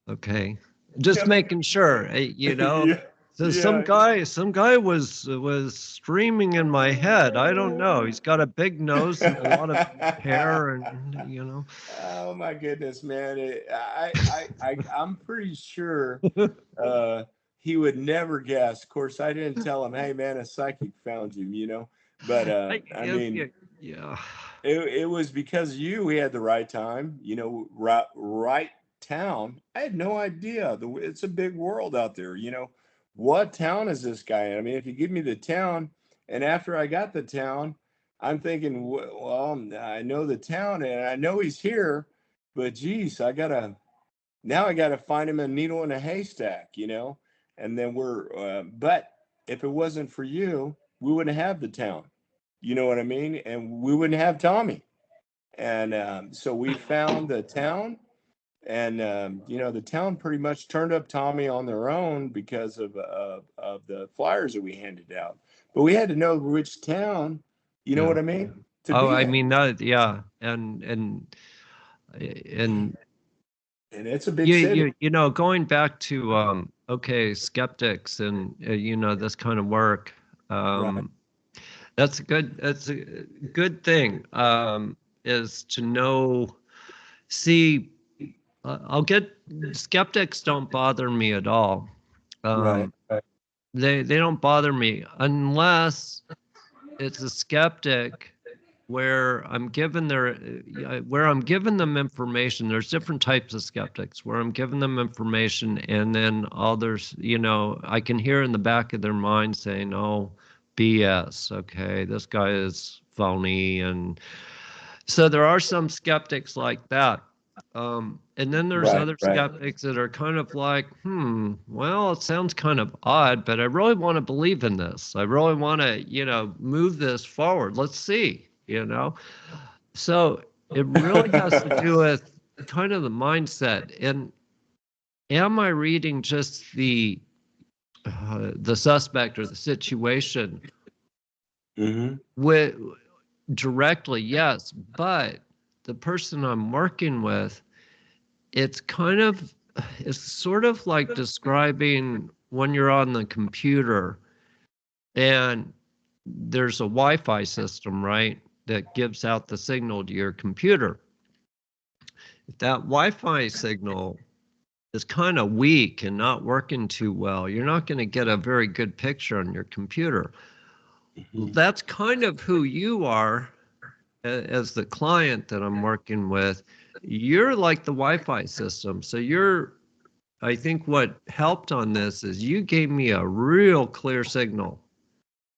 Okay. Just making sure, Yeah. So some guy was streaming in my head. I don't know. He's got a big nose and a lot of hair, and Oh my goodness, man! I'm pretty sure he would never guess. Of course, I didn't tell him, "Hey, man, a psychic found you," But I mean, yeah. It was because we had the right time, right town. I had no idea. It's a big world out there, What town is this guy in? I mean, if you give me the town, and after I got the town, I'm thinking, well, I know the town and I know he's here, but geez, I gotta find him a needle in a haystack, And then but if it wasn't for you, we wouldn't have the town. You know what I mean? And we wouldn't have Tommy. And so we found the town, and the town pretty much turned up Tommy on their own because of the flyers that we handed out. But we had to know which town. You know what I mean? I mean that, yeah, and it's a big city. Going back to skeptics and this kind of work. Right. That's a good thing. Is to know, see. Skeptics don't bother me at all. Right. They don't bother me unless it's a skeptic where I'm given them information. There's different types of skeptics where I'm giving them information, and then others, I can hear in the back of their mind saying, "Oh, BS. Okay, this guy is phony." And so there are some skeptics like that. And then there's other skeptics that are kind of like, well, it sounds kind of odd, but I really want to believe in this. I really want to, move this forward. Let's see, So it really has to do with kind of the mindset. And am I reading just the suspect or the situation with directly? Yes, but the person I'm working with, it's sort of like describing when you're on the computer and there's a Wi-Fi system, right, that gives out the signal to your computer. If that Wi-Fi signal is kind of weak and not working too well, you're not going to get a very good picture on your computer. Well, that's kind of who you are as the client that I'm working with. You're like the Wi-Fi system. So I think what helped on this is you gave me a real clear signal.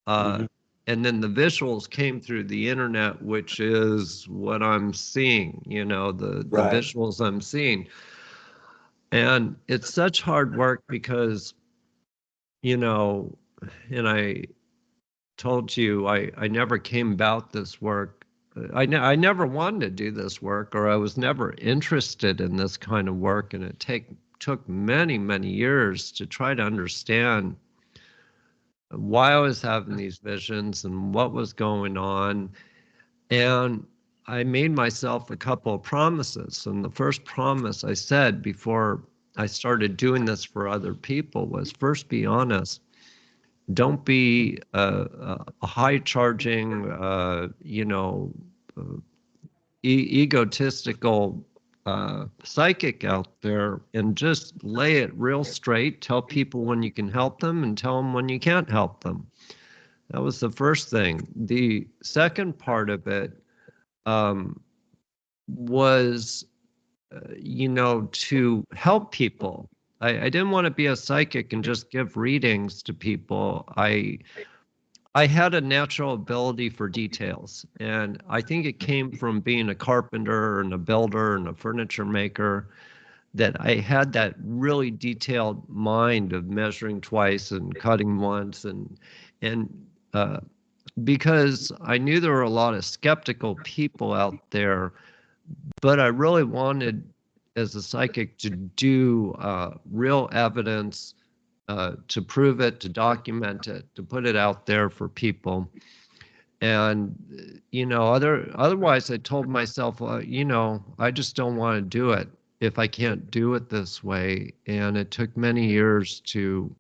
And then the visuals came through the internet, which is what I'm seeing, the visuals I'm seeing. And it's such hard work because, and I told you, I never came about this work. I never wanted to do this work, or I was never interested in this kind of work. And it took many, many years to try to understand why I was having these visions and what was going on. And I made myself a couple of promises. And the first promise I said before I started doing this for other people was, first, be honest. Don't be a high-charging, egotistical psychic out there and just lay it real straight. Tell people when you can help them and tell them when you can't help them. That was the first thing. The second part of it was, to help people. I didn't want to be a psychic and just give readings to people. I had a natural ability for details, and I think it came from being a carpenter and a builder and a furniture maker, that I had that really detailed mind of measuring twice and cutting once, and because I knew there were a lot of skeptical people out there, but I really wanted, as a psychic, to do real evidence, to prove it, to document it, to put it out there for people. And otherwise I told myself, I just don't want to do it if I can't do it this way. And it took many years to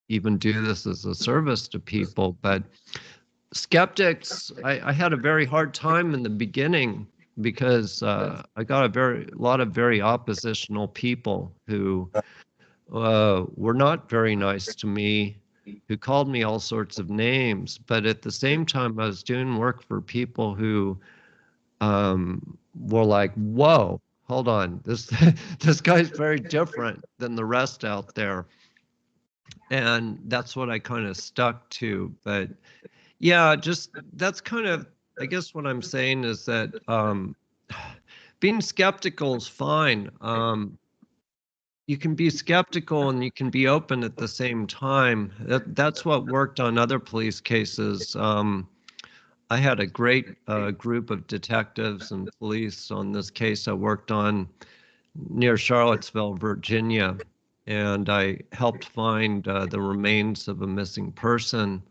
even do this as a service to people. But skeptics, I had a very hard time in the beginning, because I got a lot of very oppositional people who were not very nice to me, who called me all sorts of names. But at the same time, I was doing work for people who were like, whoa, hold on, this guy's very different than the rest out there. And that's what I kind of stuck to. But yeah, just that's kind of, I guess what I'm saying is that being skeptical is fine. You can be skeptical and you can be open at the same time. That's what worked on other police cases. I had a great group of detectives and police on this case I worked on near Charlottesville, Virginia, and I helped find the remains of a missing person.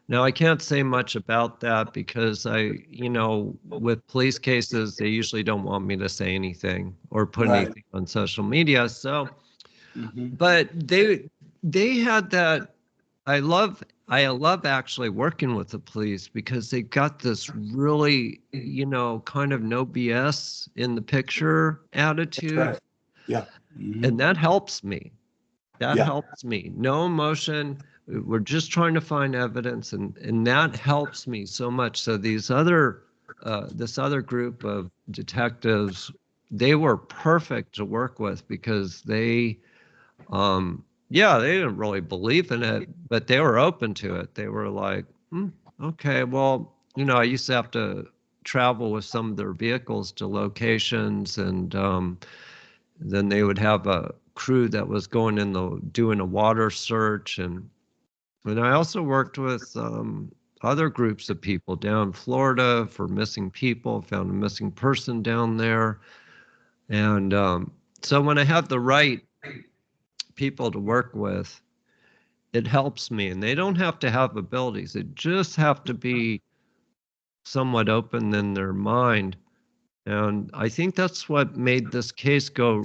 Now, I can't say much about that because with police cases, they usually don't want me to say anything or put anything on social media. So, but they had that. I love actually working with the police, because they got this really, kind of no BS in the picture attitude. Right. Yeah. And that helps me. That Yeah. helps me. No emotion. We're just trying to find evidence, and that helps me so much. So this other group of detectives, they were perfect to work with, because they didn't really believe in it, but they were open to it. They were like, okay, well, I used to have to travel with some of their vehicles to locations, and then they would have a crew that was going doing a water search, and I also worked with other groups of people down in Florida for missing people. Found a missing person down there, and so when I have the right people to work with, it helps me. And they don't have to have abilities; they just have to be somewhat open in their mind. And I think that's what made this case go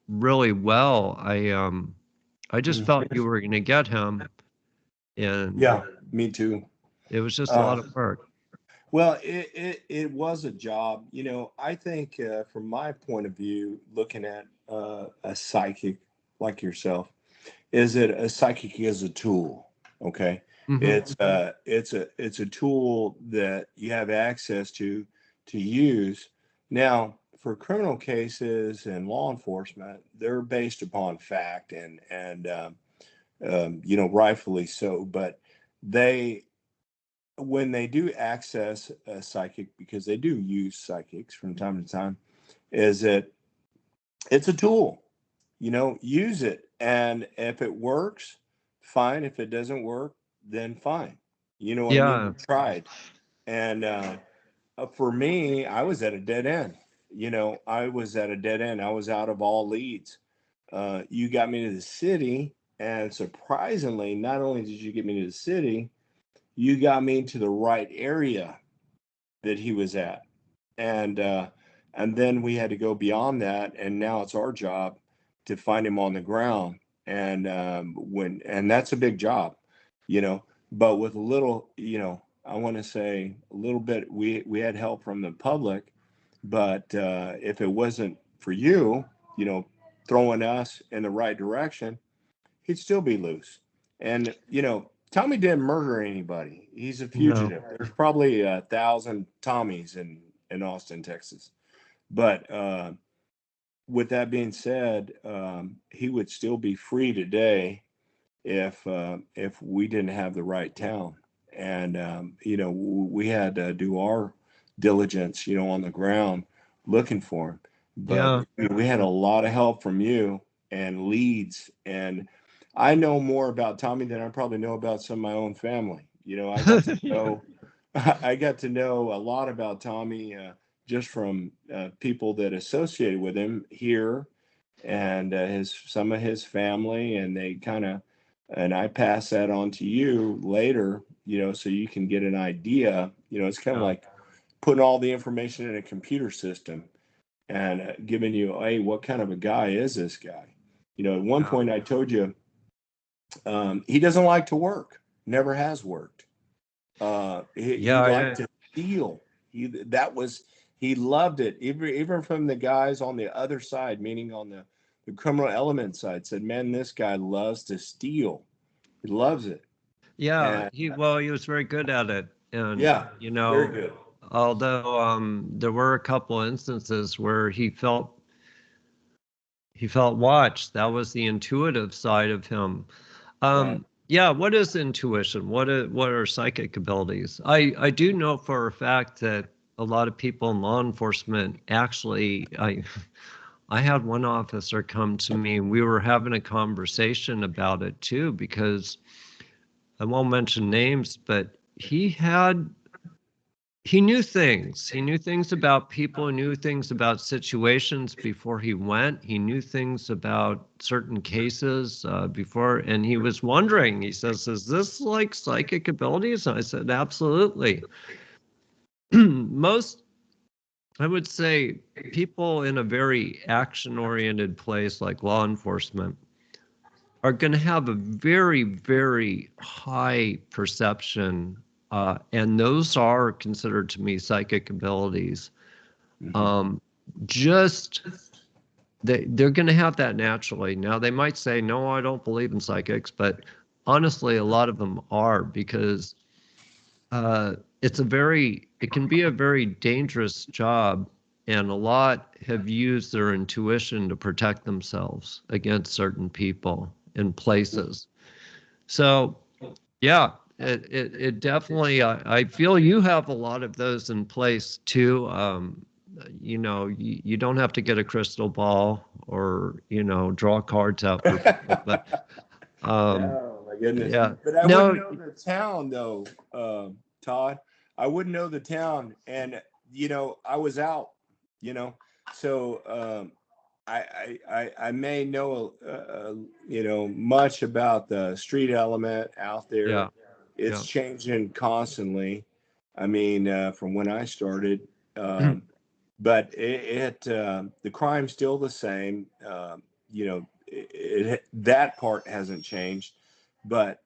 really well. I just felt you were going to get him, and Yeah, me too. it was just a lot of work. Well, it was a job. I think from my point of view, looking at a psychic like yourself, is that a psychic is a tool. Okay, it's a tool that you have access to use. Now, for criminal cases and law enforcement, they're based upon fact and rightfully so. But they when they do access a psychic, because they do use psychics from time to time, is that it's a tool. Use it, and if it works, fine. If it doesn't work, then fine. You know what I mean? Yeah. You tried. And for me, I was at a dead end. I was at a dead end. I was out of all leads. You got me to the city, and surprisingly, not only did you get me to the city, you got me to the right area that he was at. And then we had to go beyond that, and now it's our job to find him on the ground. And and that's a big job, but with a little, I want to say a little bit, we had help from the public, but if it wasn't for you, throwing us in the right direction, he'd still be loose. And, Tommy didn't murder anybody. He's a fugitive. No. There's probably 1,000 Tommies in Austin, Texas. But with that being said, he would still be free today if we didn't have the right town. And, we had to do our diligence, on the ground looking for him. But we had a lot of help from you and leads. And I know more about Tommy than I probably know about some of my own family. I got to know, I got to know a lot about Tommy just from people that associated with him here and some of his family, and and I pass that on to you later, so you can get an idea. It's kind of like putting all the information in a computer system and giving you, hey, what kind of a guy is this guy? At one point I told you he doesn't like to work, never has worked. He liked to steal. He loved it. Even from the guys on the other side, meaning on the criminal element side, said, man, this guy loves to steal. He loves it. Yeah, And, he was very good at it. And very good. Although there were a couple instances where he felt watched. That was the intuitive side of him. Right. Yeah, what is intuition? What are psychic abilities? I do know for a fact that a lot of people in law enforcement actually, I had one officer come to me and we were having a conversation about it too, because I won't mention names, but he knew things. He knew things about people, knew things about situations before he went. He knew things about certain cases before, and he was wondering, he says, is this like psychic abilities? And I said, absolutely. Most, I would say, people in a very action-oriented place like law enforcement are going to have a very, very high perception, and those are considered to me psychic abilities. Mm-hmm. They're going to have that naturally. Now, they might say, no, I don't believe in psychics, but honestly, a lot of them are, because it can be a very dangerous job, and a lot have used their intuition to protect themselves against certain people in places. So, yeah, it definitely, I feel you have a lot of those in place too. You don't have to get a crystal ball or, draw cards out for people, but oh my goodness. yeah. But I wouldn't know the town though, Todd. I wouldn't know the town, and I was out, so I may know much about the street element out there. Yeah. It's changing constantly. I mean, from when I started, but the crime's still the same. That part hasn't changed, but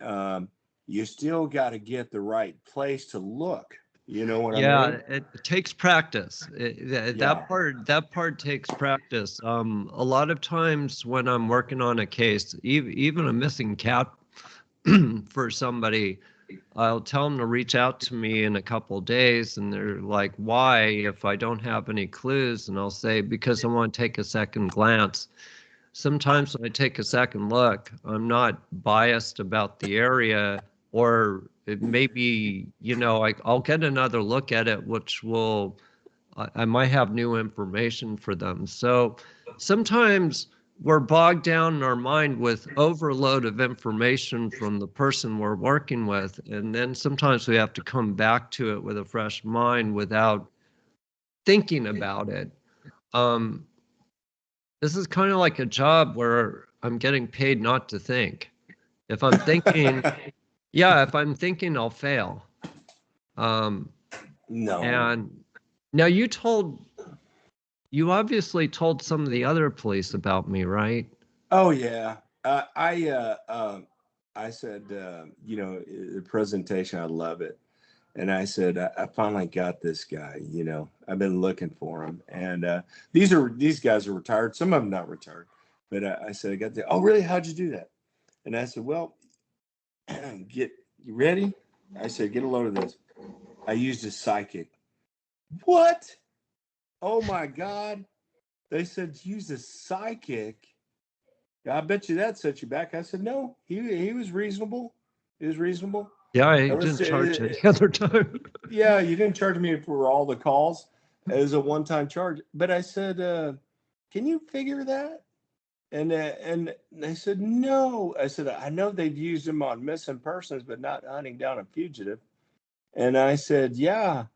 you still got to get the right place to look. You know what I mean? Yeah, it takes practice. That part takes practice. A lot of times when I'm working on a case, even a missing cat for somebody, I'll tell them to reach out to me in a couple of days, and they're like, why, if I don't have any clues? And I'll say, because I want to take a second glance. Sometimes when I take a second look, I'm not biased about the area, or it may be, I'll get another look at it, which I might have new information for them. So sometimes we're bogged down in our mind with overload of information from the person we're working with. And then sometimes we have to come back to it with a fresh mind without thinking about it. This is kind of like a job where I'm getting paid not to think. If I'm thinking, if I'm thinking, I'll fail. No. And now you obviously told some of the other police about me, right? Oh yeah. I said, the presentation, I love it. And I said, I finally got this guy. I've been looking for him. And these guys are retired. Some of them not retired. But I said, I got the. Oh, really? How'd you do that? And I said, well, you ready? I said, get a load of this. I used a psychic. What? Oh my God. They said, use a psychic. I bet you that set you back. I said, no, he was reasonable. He was reasonable. Yeah, I didn't charge it the other time. Yeah, you didn't charge me for all the calls. It was a one-time charge. But I said, can you figure that? And they said, no. I said, I know they've used them on missing persons, but not hunting down a fugitive. And I said, yeah.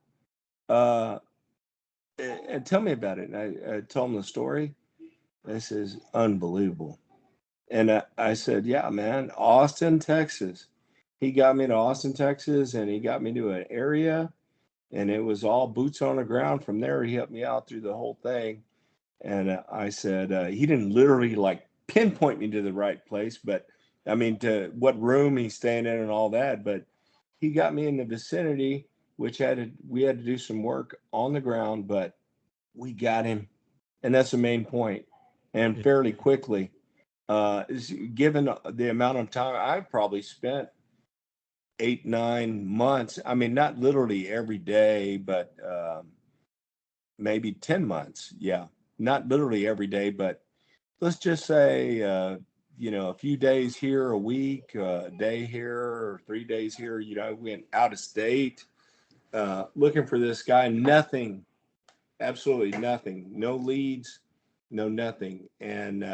And tell me about it. And I told them the story. This is unbelievable. And I said, yeah, man, Austin, Texas. He got me to Austin, Texas, and he got me to an area, and it was all boots on the ground. From there, he helped me out through the whole thing. And I said, he didn't literally like pinpoint me to the right place, but I mean, to what room he's staying in and all that. But he got me in the vicinity, which we had to do some work on the ground, but we got him. And that's the main point. And fairly quickly, given the amount of time I've probably spent 8-9 months. I mean, not literally every day, but maybe 10 months. Yeah, not literally every day, but let's just say, a few days here, a week, a day here, or 3 days here. I went out of state looking for this guy. Nothing, absolutely nothing. No leads, no nothing. And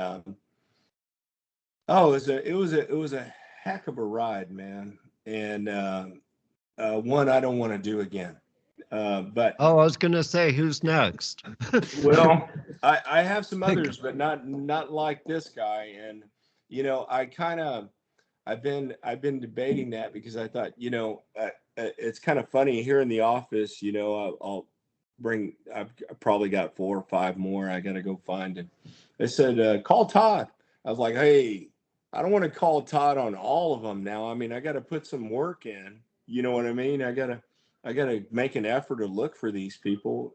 it was a heck of a ride, man. And one I don't want to do again. But I was gonna say, who's next? well, I have some others, but not like this guy. And I've been debating that because I thought, it's kind of funny here in the office. I've probably got 4 or 5 more I got to go find. And they said, call Todd. I was like, hey, I don't want to call Todd on all of them now. I mean, I got to put some work in. You know what I mean? I gotta make an effort to look for these people.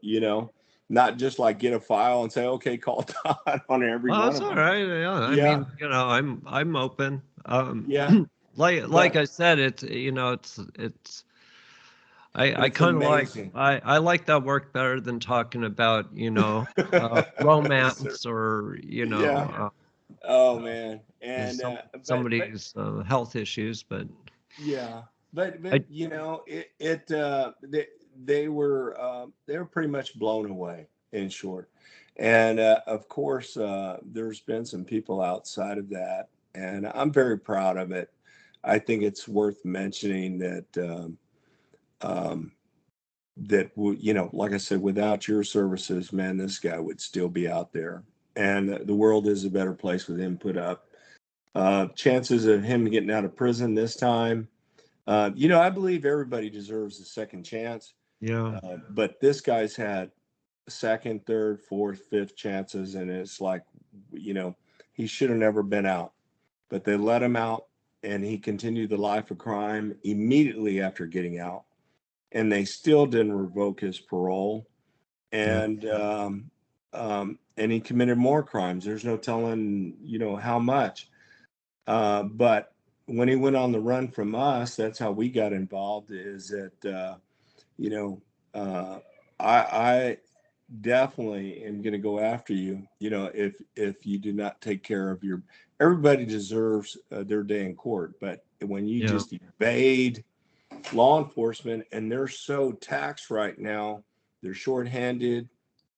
Not just like get a file and say, okay, call Todd on every one That's of all them. right. Yeah, I mean, I'm open. Yeah. Like I said, it's. I It's kind of amazing. I like that work better than talking about romance or Yeah. Oh man. And but somebody's health issues, but yeah, but I they were pretty much blown away, in short. And of course, there's been some people outside of that, and I'm very proud of it. I think it's worth mentioning um, like I said, without your services, man, this guy would still be out there, and the world is a better place with him put up. Chances of him getting out of prison this time. I believe everybody deserves a second chance, yeah. but this guy's had second, third, fourth, fifth chances, and it's like, he should have never been out, but they let him out, and he continued the life of crime immediately after getting out, and they still didn't revoke his parole, Yeah. and he committed more crimes. There's no telling, how much. But when he went on the run from us, that's how we got involved. Is that you know, I definitely am going to go after you. If you do not take care of your, everybody deserves their day in court. But when you Yeah. just evade law enforcement, and they're so taxed right now, they're shorthanded.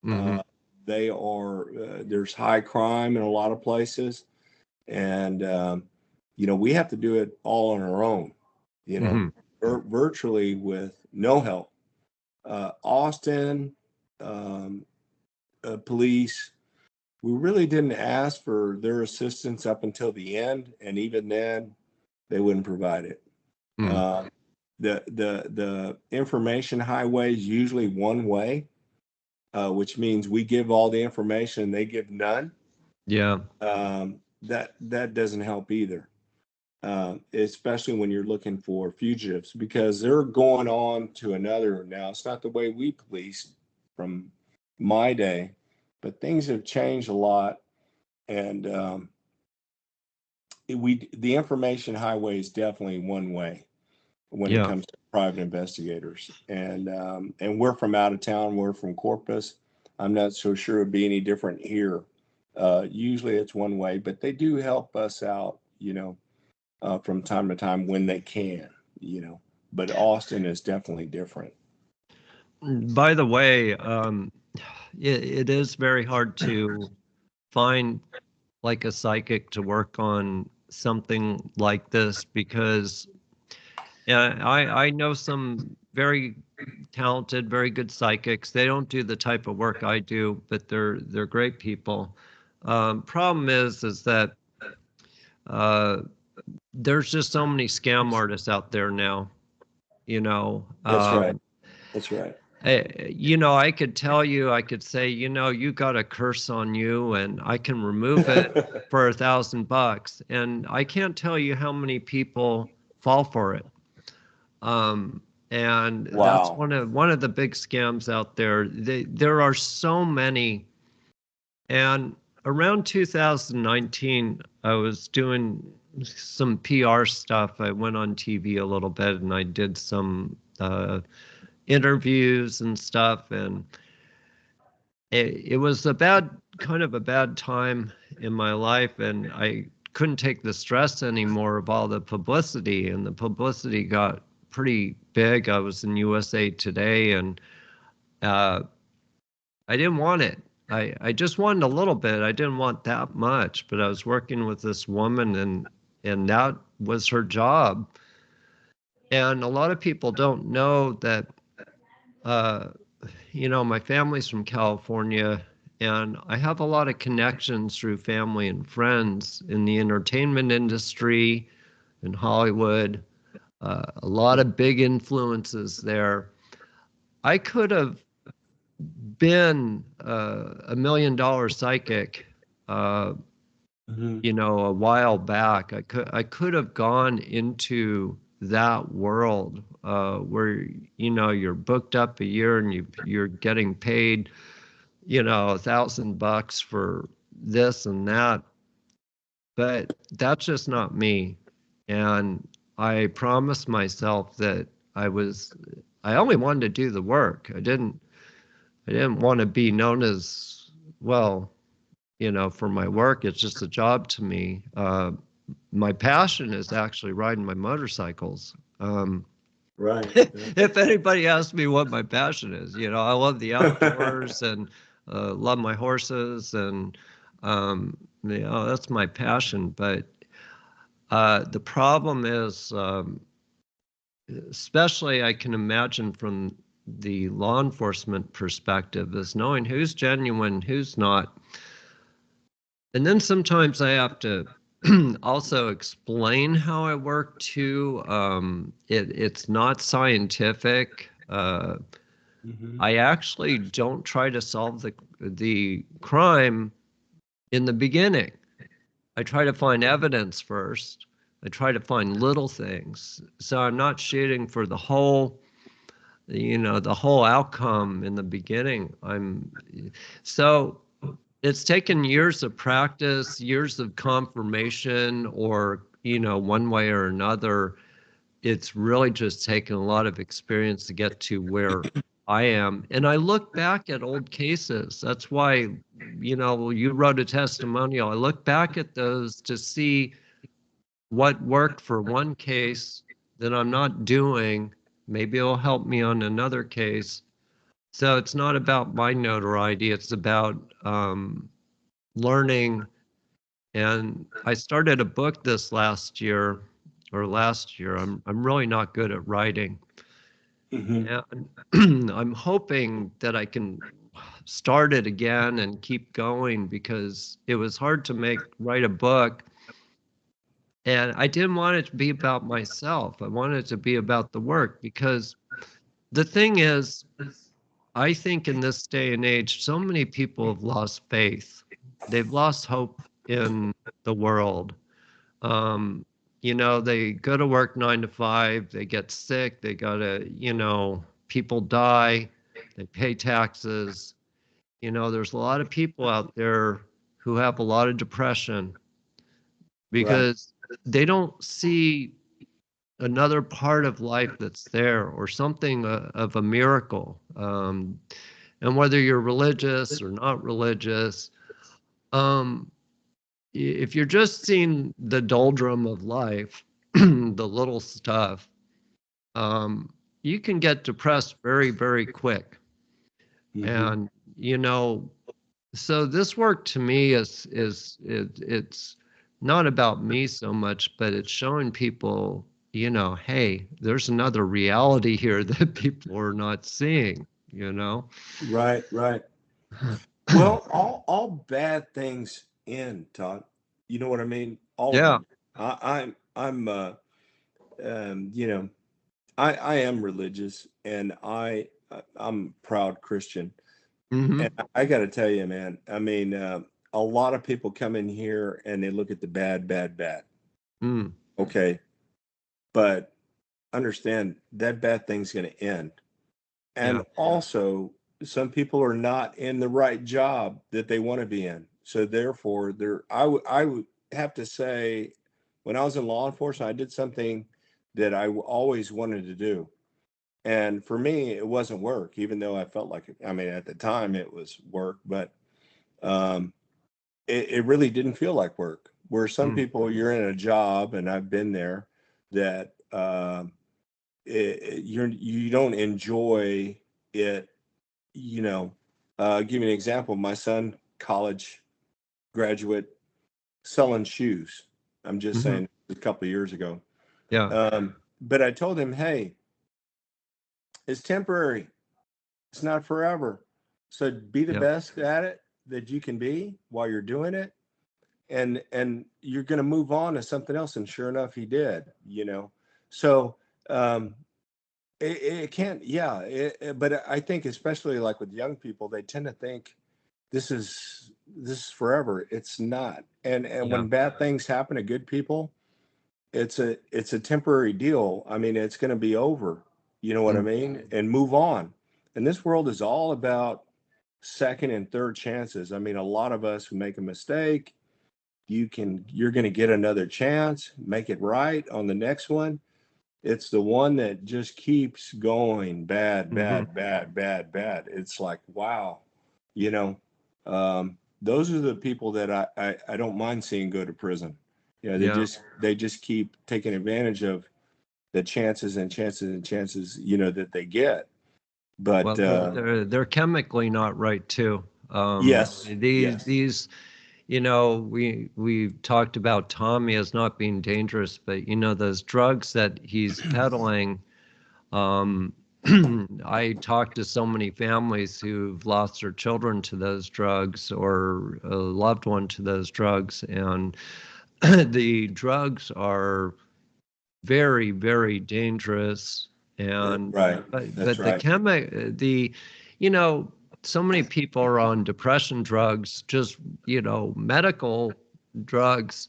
Mm-hmm. Uh, they are. There's high crime in a lot of places, and we have to do it all on our own. Mm-hmm. Virtually with no help. Austin police, we really didn't ask for their assistance up until the end, and even then, they wouldn't provide it. Mm. Uh, the information highway is usually one way, which means we give all the information, they give none. Yeah. That doesn't help either. especially when you're looking for fugitives, because they're going on to another. Now, it's not the way we policed from my day, but things have changed a lot. And the information highway is definitely one way when it Yeah. comes to private investigators. And we're from out of town. We're from Corpus. I'm not so sure it'd be any different here. Usually it's one way, but they do help us out, from time to time when they can, But Austin is definitely different. By the way, it is very hard to find like a psychic to work on something like this because I know some very talented, very good psychics. They don't do the type of work I do, but they're great people. Problem is that uh, there's just so many scam artists out there now. You know, That's right. That's right. I could tell you, I could say, you got a curse on you, and I can remove it for $1,000, and I can't tell you how many people fall for it. And that's Wow. one of the big scams out there. There are so many. And around 2019, I was doing some PR stuff. I went on TV a little bit and I did some interviews and stuff. And it was kind of a bad time in my life. And I couldn't take the stress anymore of all the publicity. And the publicity got pretty big. I was in USA Today and I didn't want it. I just wanted a little bit. I didn't want that much, but I was working with this woman and that was her job. And a lot of people don't know that, my family's from California and I have a lot of connections through family and friends in the entertainment industry, in Hollywood, a lot of big influences there. I could have been a $1 million psychic, a while back. I could have gone into that world where you're booked up a year and you're getting paid $1,000 for this and that, but that's just not me. And I promised myself that I only wanted to do the work. I didn't want to be known as, well, for my work. It's just a job to me. My passion is actually riding my motorcycles. Right. If anybody asks me what my passion is, I love the outdoors and love my horses, and that's my passion. But the problem is, especially I can imagine from the law enforcement perspective, is knowing who's genuine, who's not. And then sometimes I have to also explain how I work too. It's not scientific. I actually don't try to solve the crime in the beginning. I try to find evidence first. I try to find little things. So I'm not shooting for the whole outcome in the beginning. So it's taken years of practice, years of confirmation, or, one way or another. It's really just taken a lot of experience to get to where I am. And I look back at old cases. That's why, you wrote a testimonial. I look back at those to see what worked for one case that I'm not doing. Maybe it'll help me on another case. So it's not about my notoriety. It's about learning. And I started a book this last year. I'm really not good at writing. And I'm hoping that I can start it again and keep going, because it was hard to write a book. And I didn't want it to be about myself. I wanted it to be about the work, because the thing is, I think in this day and age, so many people have lost faith. They've lost hope in the world. they go to work 9 to 5, they get sick, they gotta, people die, they pay taxes. There's a lot of people out there who have a lot of depression Right. because they don't see another part of life that's there, or something of a miracle. And whether you're religious or not religious, um, if you're just seeing the doldrum of life, the little stuff, you can get depressed very, very quick. Mm-hmm. And, so this work to me it's not about me so much, but it's showing people, hey, there's another reality here that people are not seeing, Right, right. Well, all bad things end, Todd. You know what I mean? All of Yeah. them. I'm you know, I am religious, and I'm a proud Christian. And Hmm. I got to tell you, man, I mean, a lot of people come in here and they look at the bad, bad, bad. Mm. Okay. But understand that bad thing's going to end. And Yeah. also, some people are not in the right job that they want to be in. So therefore, I would have to say, when I was in law enforcement, I did something that always wanted to do. And for me, it wasn't work, even though I felt like I mean, at the time it was work, but um, it really didn't feel like work. Where some Mm. people, you're in a job, and I've been there, that you don't enjoy it. You know, give you an example. My son, college graduate, selling shoes. I'm just Hmm. saying, a couple of years ago. Yeah. But I told him, hey, it's temporary. It's not forever. So be the Yeah. best at it that you can be while you're doing it, and you're going to move on to something else. And sure enough, he did. So um, it can't. Yeah, but I think especially like with young people, they tend to think this is forever. It's not. And Yeah. when bad things happen to good people, it's a temporary deal. I mean, it's going to be over. You know what I Mm. mean? And move on. And this world is all about second and third chances. I mean, a lot of us who make a mistake, you're going to get another chance, make it right on the next one. It's the one that just keeps going bad, Hmm. bad, bad, bad, bad. It's like, wow, you know, those are the people that I don't mind seeing go to prison. They Yeah. just keep taking advantage of the chances and chances and chances, that they get. Well, But they're chemically not right too. yes, yes, These we talked about Tommy as not being dangerous, but those drugs that he's peddling. Um, I talked to so many families who've lost their children to those drugs, or a loved one to those drugs, and the drugs are very, very dangerous. And right. but That's the right. you know, so many people are on depression drugs, just medical drugs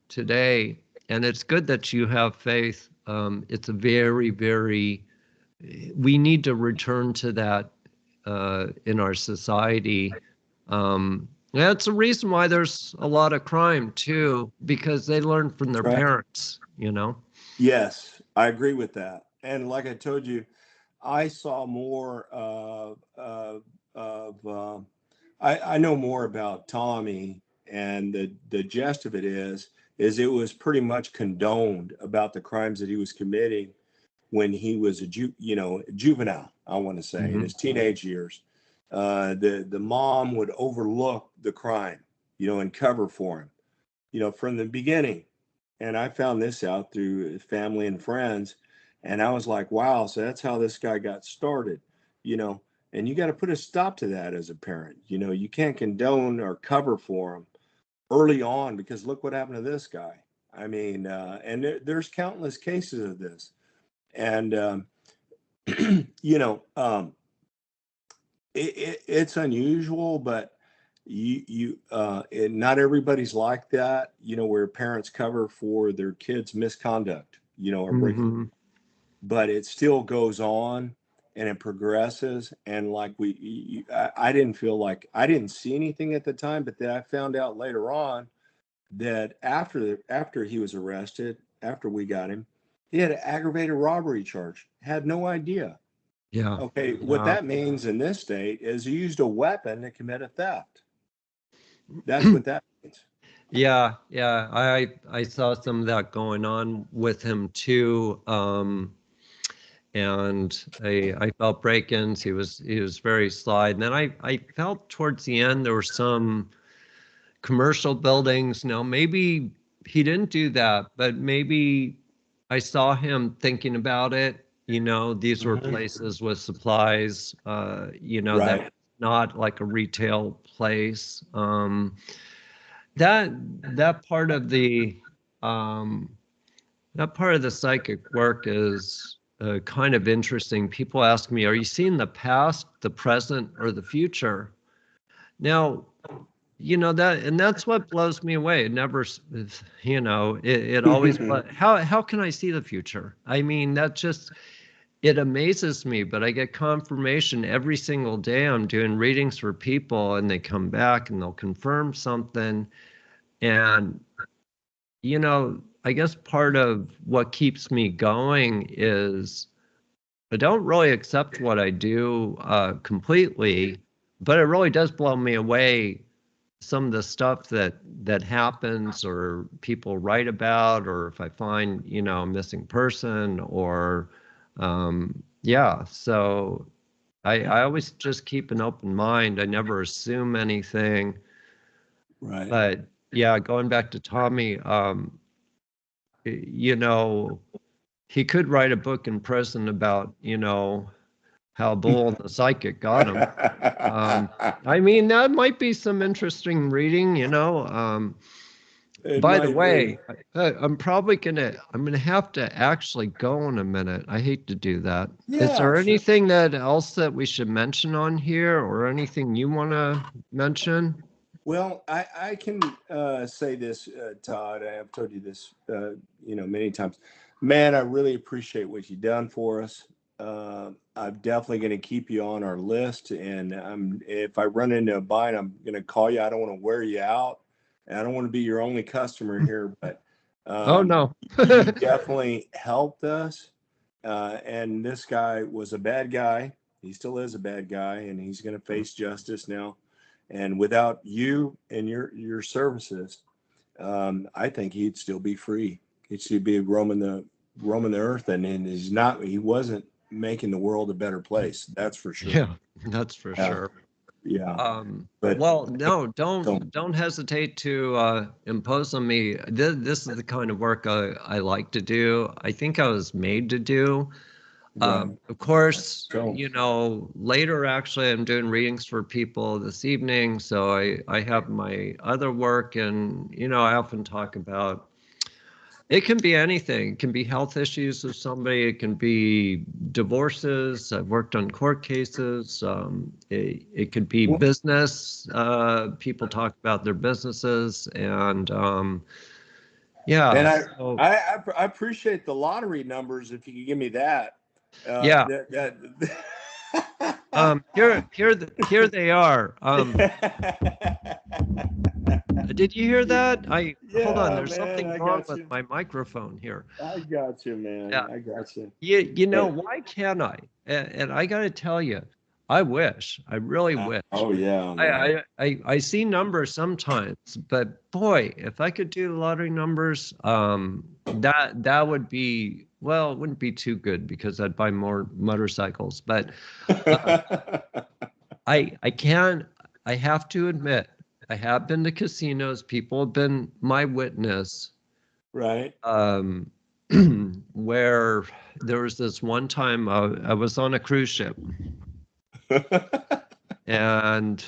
today, and it's good that you have faith. It's a very, very, we need to return to that in our society. That's the reason why there's a lot of crime too, because they learn from That's their right. parents. Yes, I agree with that. And like I told you, I saw more of I know more about Tommy, and the gist of it is it was pretty much condoned about the crimes that he was committing when he was a juvenile. I want to say in Hmm. his teenage years, the mom would overlook the crime, and cover for him, from the beginning. And I found this out through family and friends. And I was like, wow, so that's how this guy got started, you know. And you got to put a stop to that as a parent. You can't condone or cover for him early on, because look what happened to this guy. I mean, and there's countless cases of this. And, you know, it's unusual, but not everybody's like that, where parents cover for their kids' misconduct, or breaking, Mm-hmm. but it still goes on and it progresses. And like I didn't feel like I didn't see anything at the time, but then I found out later on that after he was arrested, after we got him, he had an aggravated robbery charge. Had no idea. Yeah. Okay, what that means in this state is he used a weapon to commit a theft. That's what that means. Yeah, yeah. I saw some of that going on with him too. And I felt break-ins. He was very sly. And then I felt towards the end there were some commercial buildings. Now maybe he didn't do that, but maybe I saw him thinking about it. These were places with supplies, Right. that not like a retail place. That part of the psychic work is kind of interesting. People ask me, are you seeing the past, the present, or the future? Now, that's what blows me away. It never, it always, how can I see the future? I mean, it amazes me, but I get confirmation every single day. I'm doing readings for people and they come back and they'll confirm something. And, I guess part of what keeps me going is I don't really accept what I do completely, but it really does blow me away. Some of the stuff that happens or people write about, or if I find, a missing person or, so I always just keep an open mind. I never assume anything. Right. But yeah, going back to Tommy, he could write a book in prison about, how Bull and the psychic got him. I mean, that might be some interesting reading, By the way, I'm gonna have to actually go in a minute. I hate to do that. Is there anything else that we should mention on here, or anything you want to mention? Well, I can say this, Todd. I have told you this, many times. Man, I really appreciate what you've done for us. I'm definitely going to keep you on our list, and if I run into a bind, I'm going to call you. I don't want to wear you out, and I don't want to be your only customer here, but Oh no, you definitely helped us. And this guy was a bad guy. He still is a bad guy, and he's going to face justice now. And without you and your services, I think he'd still be free. He'd still be roaming the earth, and he wasn't making the world a better place. That's for sure. Yeah, that's for sure. Yeah. But well, no, don't hesitate to impose on me. This is the kind of work I like to do. I think I was made to do. Of course, later actually I'm doing readings for people this evening. So I have my other work, and, I often talk about, it can be anything. It can be health issues of somebody. It can be divorces. I've worked on court cases. It could be business. People talk about their businesses, and yeah. And I appreciate the lottery numbers. If you could give me that. Yeah. Here they are. Did you hear that? Hold on. There's something wrong with my microphone here. I got you, man. Yeah. I got you. Why can't I? And I got to tell you, I wish. I really wish. Oh yeah. I see numbers sometimes, but boy, if I could do the lottery numbers, that would be, well, it wouldn't be too good because I'd buy more motorcycles. But I can't. I have to admit, I have been to casinos. People have been my witness. Right. Where there was this one time I was on a cruise ship. And,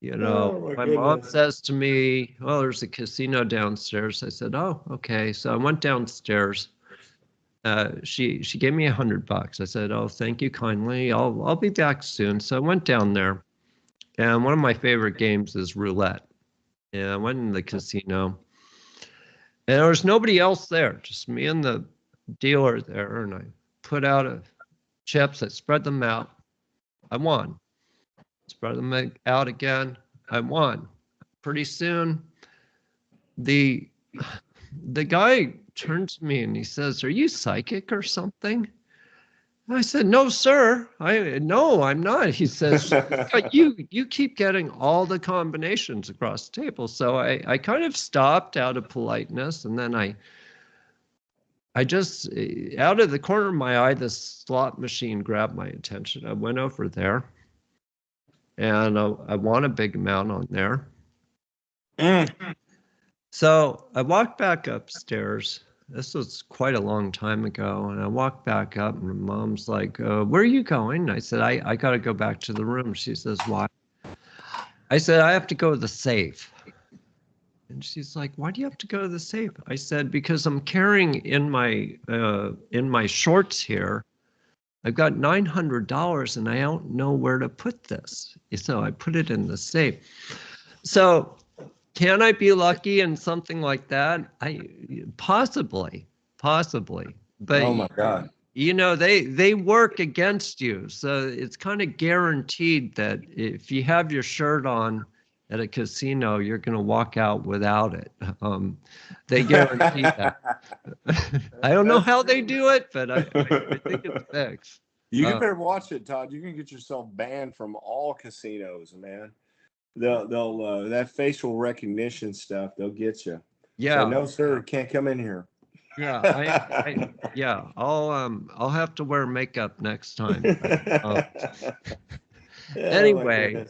my mom says to me, "Oh, there's a casino downstairs." I said, "Oh, okay." So I went downstairs. She gave me $100. I said, "Oh, thank you kindly. I'll be back soon." So I went down there, And one of my favorite games is roulette. And I went in the casino, and there was nobody else there, just me and the dealer there. And I put out chips. I spread them out. I won. Spread them out again. I won. Pretty soon, the guy turns to me and he says, "Are you psychic or something?" And I said, "No, sir. No, I'm not." He says, "You keep getting all the combinations across the table." So I kind of stopped out of politeness, and then I just, out of the corner of my eye, this slot machine grabbed my attention. I went over there, and I won a big amount on there. So I walked back upstairs. This was quite a long time ago. And I walked back up, and my mom's like, "Where are you going?" I said, I got to go back to the room. She says, "Why?" I said, "I have to go to the safe." And she's like, "Why do you have to go to the safe?" I said, "Because I'm carrying in my shorts here, I've got $900 and I don't know where to put this. So I put it in the safe." So can I be lucky in something like that? Possibly. But Oh my God. they work against you. So it's kind of guaranteed that if you have your shirt on at a casino, you're going to walk out without it. They guarantee that. I don't know how they do it, but I think it's fixed. You better watch it, Todd. You can get yourself banned from all casinos, man. They'll that facial recognition stuff, they'll get you. Yeah. Say, "No, sir, can't come in here." Yeah, I'll have to wear makeup next time. Anyway,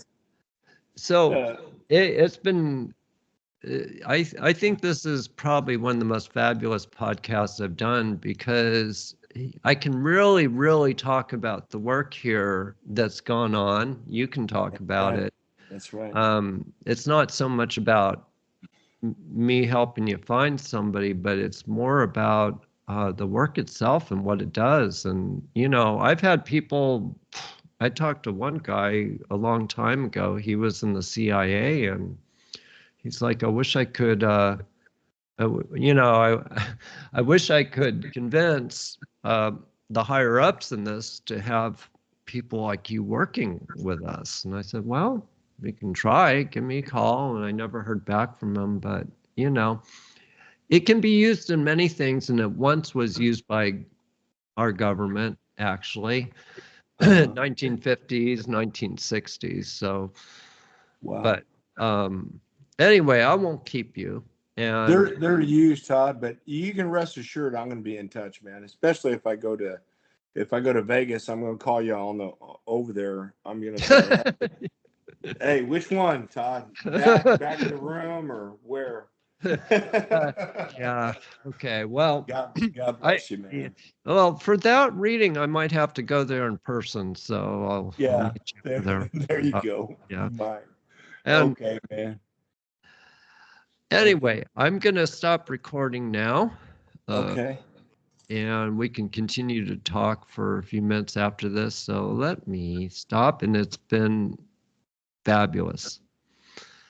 so it's been. I think this is probably one of the most fabulous podcasts I've done, because I can really, really talk about the work here that's gone on. You can talk about it. That's right. It's not so much about me helping you find somebody, but it's more about the work itself and what it does. And, I've had people, I talked to one guy a long time ago. He was in the CIA, and he's like, "I wish I could, I wish I could convince the higher ups in this to have people like you working with us." And I said, "Well, we can try. Give me a call." And I never heard back from him, but it can be used in many things, and it once was used by our government, actually, 1950s, 1960s. So, Wow. But anyway, I won't keep you. And They're used, Todd, but you can rest assured I'm going to be in touch, man. Especially if I go to Vegas, I'm going to call you over there. I'm going to say, "Hey, which one, Todd? Back in the room or where?" Yeah. Okay. Well, God bless you, man. Well, for that reading, I might have to go there in person. So I'll Yeah. meet you there. There you go. Yeah. Bye. And Okay, man. anyway, I'm going to stop recording now. Okay. And we can continue to talk for a few minutes after this. So let me stop. And it's been fabulous.